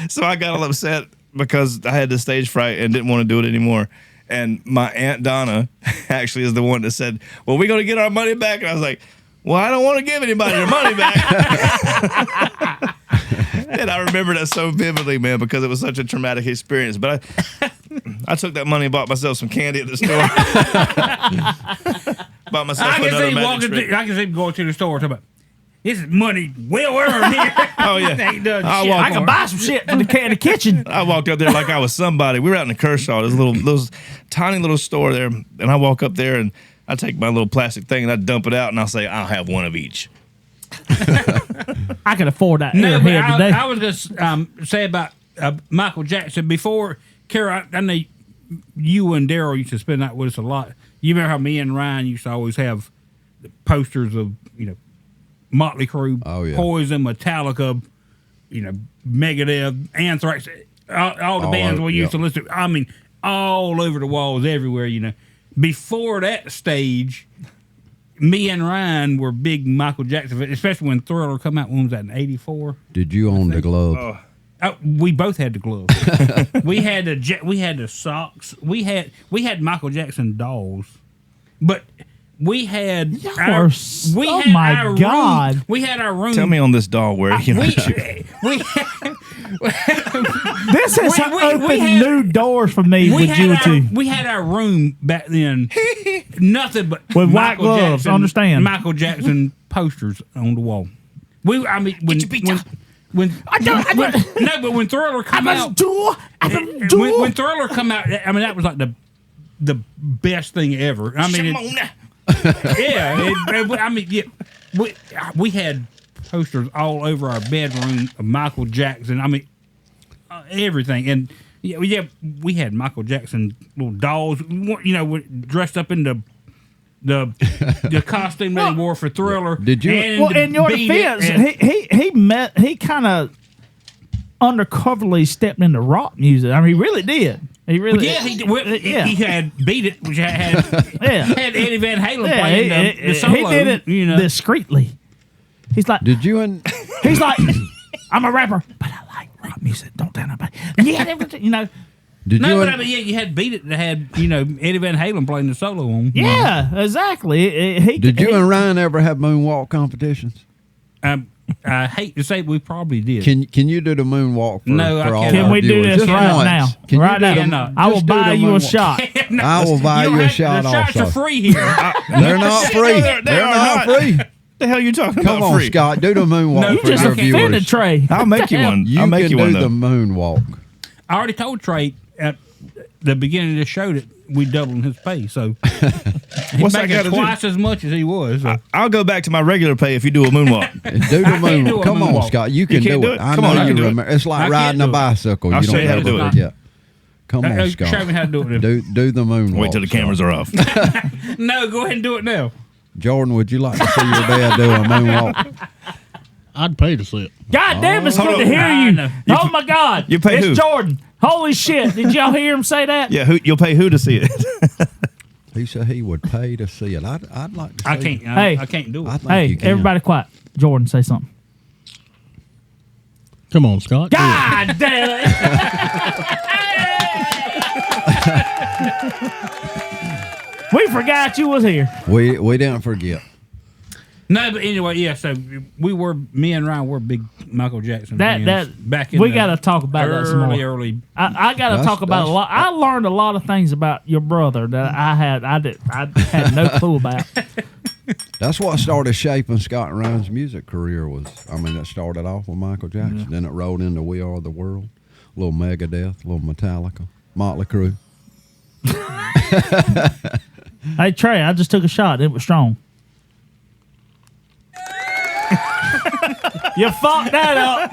so I got all upset because I had the stage fright and didn't want to do it anymore. And my Aunt Donna actually is the one that said, well, we're going to get our money back. And I was like, well, I don't want to give anybody their money back. And I remember that so vividly, man, because it was such a traumatic experience. But I took that money and bought myself some candy at the store. Bought myself another magic trick. I can see him going to the store talking about, this is money well earned here. Oh, yeah. Ain't done I shit. walk I can buy some shit in the kitchen. I walked up there like I was somebody. We were out in Kershaw. There's a little tiny little store there. And I walk up there and I take my little plastic thing and I dump it out and I'll say, I'll have one of each. I can afford that No, but airhead today. I was just say about Michael Jackson before. Kara, I know you and Daryl used to spend that with us a lot. You remember how me and Ryan used to always have posters of Motley Crue, Oh, yeah. Poison, Metallica, Megadeth, Anthrax, all the bands we used to listen to. I mean, all over the walls, everywhere. Before that stage, me and Ryan were big Michael Jackson fans, especially when Thriller come out. When was that, in '84? Did you own the glove? We both had the gloves. we had the socks. We had Michael Jackson dolls, but we had Y'all are oh my God. Room, we had our room. Tell me on this doll where we This has opened new doors for me with you two. We had our room back then. Nothing but With white Michael gloves, Jackson, understand. Michael Jackson posters on the wall. When Thriller come out, when Thriller come out, I mean that was like the best thing ever. I mean, we had posters all over our bedroom of Michael Jackson. I mean, everything. And we had Michael Jackson little dolls, dressed up in the costume that he wore for Thriller. Did you- and Well, the in your Beat defense, It, he kind of undercoverly stepped into rock music. I mean, he really did. He really, he had Beat It, which had Eddie Van Halen playing the solo. He did it discreetly. He's like, Did you and he's like, I'm a rapper, but I like rock music. Don't tell nobody. And he had everything, did No, you but and, I mean, you had Beat It that had, Eddie Van Halen playing the solo on. Yeah, exactly. did you and Ryan ever have moonwalk competitions? I hate to say we probably did. Can you do the moonwalk for, No, I for all can't. our Can we do viewers? this Just right once. now? Can Right you do now. the- I will just do buy the you a moonwalk. shot. I will buy you a shot The shots also. are free here. They're not free. They They're are not not. free. The hell you talking Come about on, free? Scott. Do the moonwalk No, for Just our offended viewers. Trey. I'll make you one. You I'll make can you do one the though. moonwalk. I already told Trey the beginning of the show that we doubled his pay. So he's What's I making gotta do? twice as much as he was. So. I'll go back to my regular pay if you do a moonwalk. Do the can't do moonwalk. a Come on, moonwalk. Scott. You can can't do do it. it? I Come know on, I you can do it. remember. It's I like can't riding a do it. bicycle. I'll You show don't you how to ever do it. forget. Come on, Show Scott. me how to do it. Do the moonwalk. Wait till the cameras are off. No, go ahead and do it now. Jordan, would you like to see your dad do a moonwalk? I'd pay to see it. God damn, it's Hold good on. to hear I you. know. Oh my God. you pay it's who? Jordan. Holy shit. Did y'all hear him say that? Yeah, you'll pay who to see it? He said he would pay to see it. I'd like to see I it. can't. Hey. I can't do I it. think Hey, you can. everybody quiet. Jordan, say something. Come on, Scott. do it. God damn it. We forgot you was here. We didn't forget. No, but anyway, yeah. So me and Ryan were big Michael Jackson fans back in. We the got to talk about that some more. early. I got to talk about a lot. I learned a lot of things about your brother that I had no clue about. That's what started shaping Scott and Ryan's music career. It started off with Michael Jackson, then it rolled into We Are the World, a little Megadeth, a little Metallica, Motley Crue. Hey Trey, I just took a shot. It was strong. You fucked that up.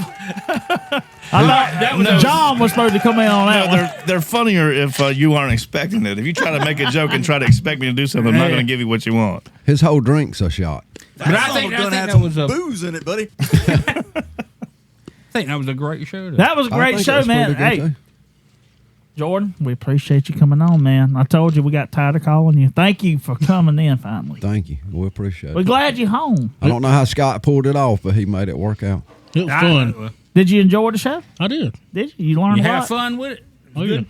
John was supposed to come in on that one. They're funnier if you aren't expecting it. If you try to make a joke and try to expect me to do something, I'm not going to give you what you want. His whole drink's a shot. But I think had that some was a. booze in it, buddy. I think that was a great show. That was a I great think show, that's man. pretty good, Hey, too. Jordan, we appreciate you coming on, man. I told you we got tired of calling you. Thank you for coming in finally. Thank you. We appreciate We're it. glad you're home. I don't know how Scott pulled it off, but he made it work out. It was fun. Did you enjoy the show? I did. Did you? You learned You a have lot? fun with it. Oh, yeah.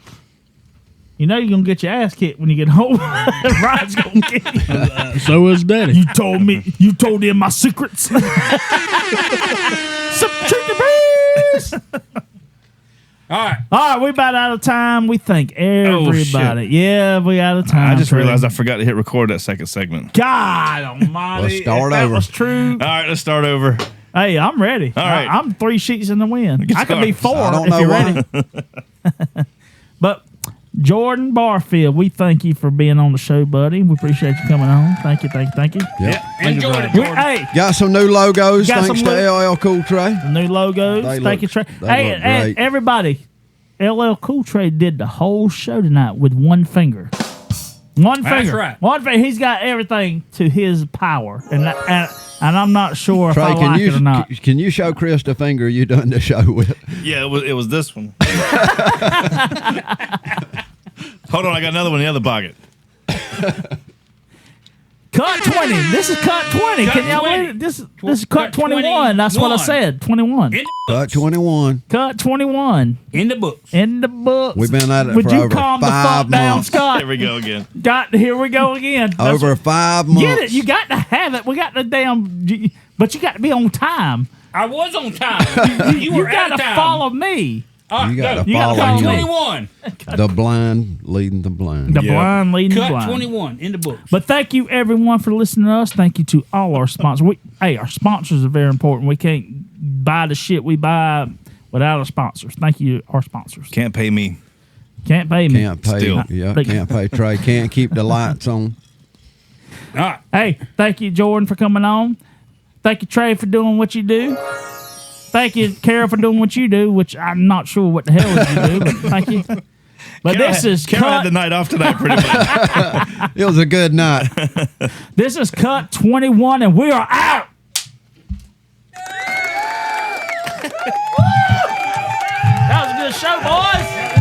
You know you're going to get your ass kicked when you get home. Ryan's going to get you. So is Daddy. You told them my secrets. Some chicken breast. All right. All right, we about out of time. We thank everybody. Yeah, we out of time. I just Trey. realized I forgot to hit record that second segment. God almighty. Let's start if that over. was true. All right, let's start over. Hey, I'm ready. All right. I'm 3 sheets in the wind. Get I could be started. 4 I don't if know you're why. ready. But Jordan Barfield, we thank you for being on the show, buddy. We appreciate you coming on. Thank you. Yep. Enjoy it, We- Jordan. hey, Got some new logos Got thanks some to LL Cool Trey. new logos. They Thank you, look- Trey. they Hey, look and great. everybody, LL Cool Trey did the whole show tonight with one finger. One That's finger. right. One finger. He's got everything to his power, and I'm not sure if Trey, I like it or not. can you show Chris the finger you done the show with? Yeah, it was this one. Hold on, I got another one in the other pocket. Cut 20. This is cut 20. Cut Can y'all 20. believe it? This is cut Cut 21. That's what I 21. said. 21. In Cut 21. Cut 21. the books. In the books. We've been at it Would for you over calm the 5 fuck down, months. Scott? Here we go again. Here we go again. That's- Over 5 months. Get it. You got to have it. We got the damn. But you got to be on time. I was on time. You were got out of to time. follow me. You gotta You gotta follow follow me. 21. The blind leading the blind. The blind leading the Cut blind. 21 in the books. But thank you, everyone, for listening to us. Thank you to all our sponsors. Our sponsors are very important. We can't buy the shit we buy without our sponsors. Thank you, our sponsors. Can't pay me. Can't pay me. Can't pay. Still. Yeah, But- can't pay Trey. Can't keep the lights on. All right. Hey, thank you, Jordan, for coming on. Thank you, Trey, for doing what you do. Thank you, Carol, for doing what you do, which I'm not sure what the hell you do, but thank you. But this is Carol had cut. the night off tonight pretty much. It was a good night. This is cut 21, and we are out. That was a good show, boys.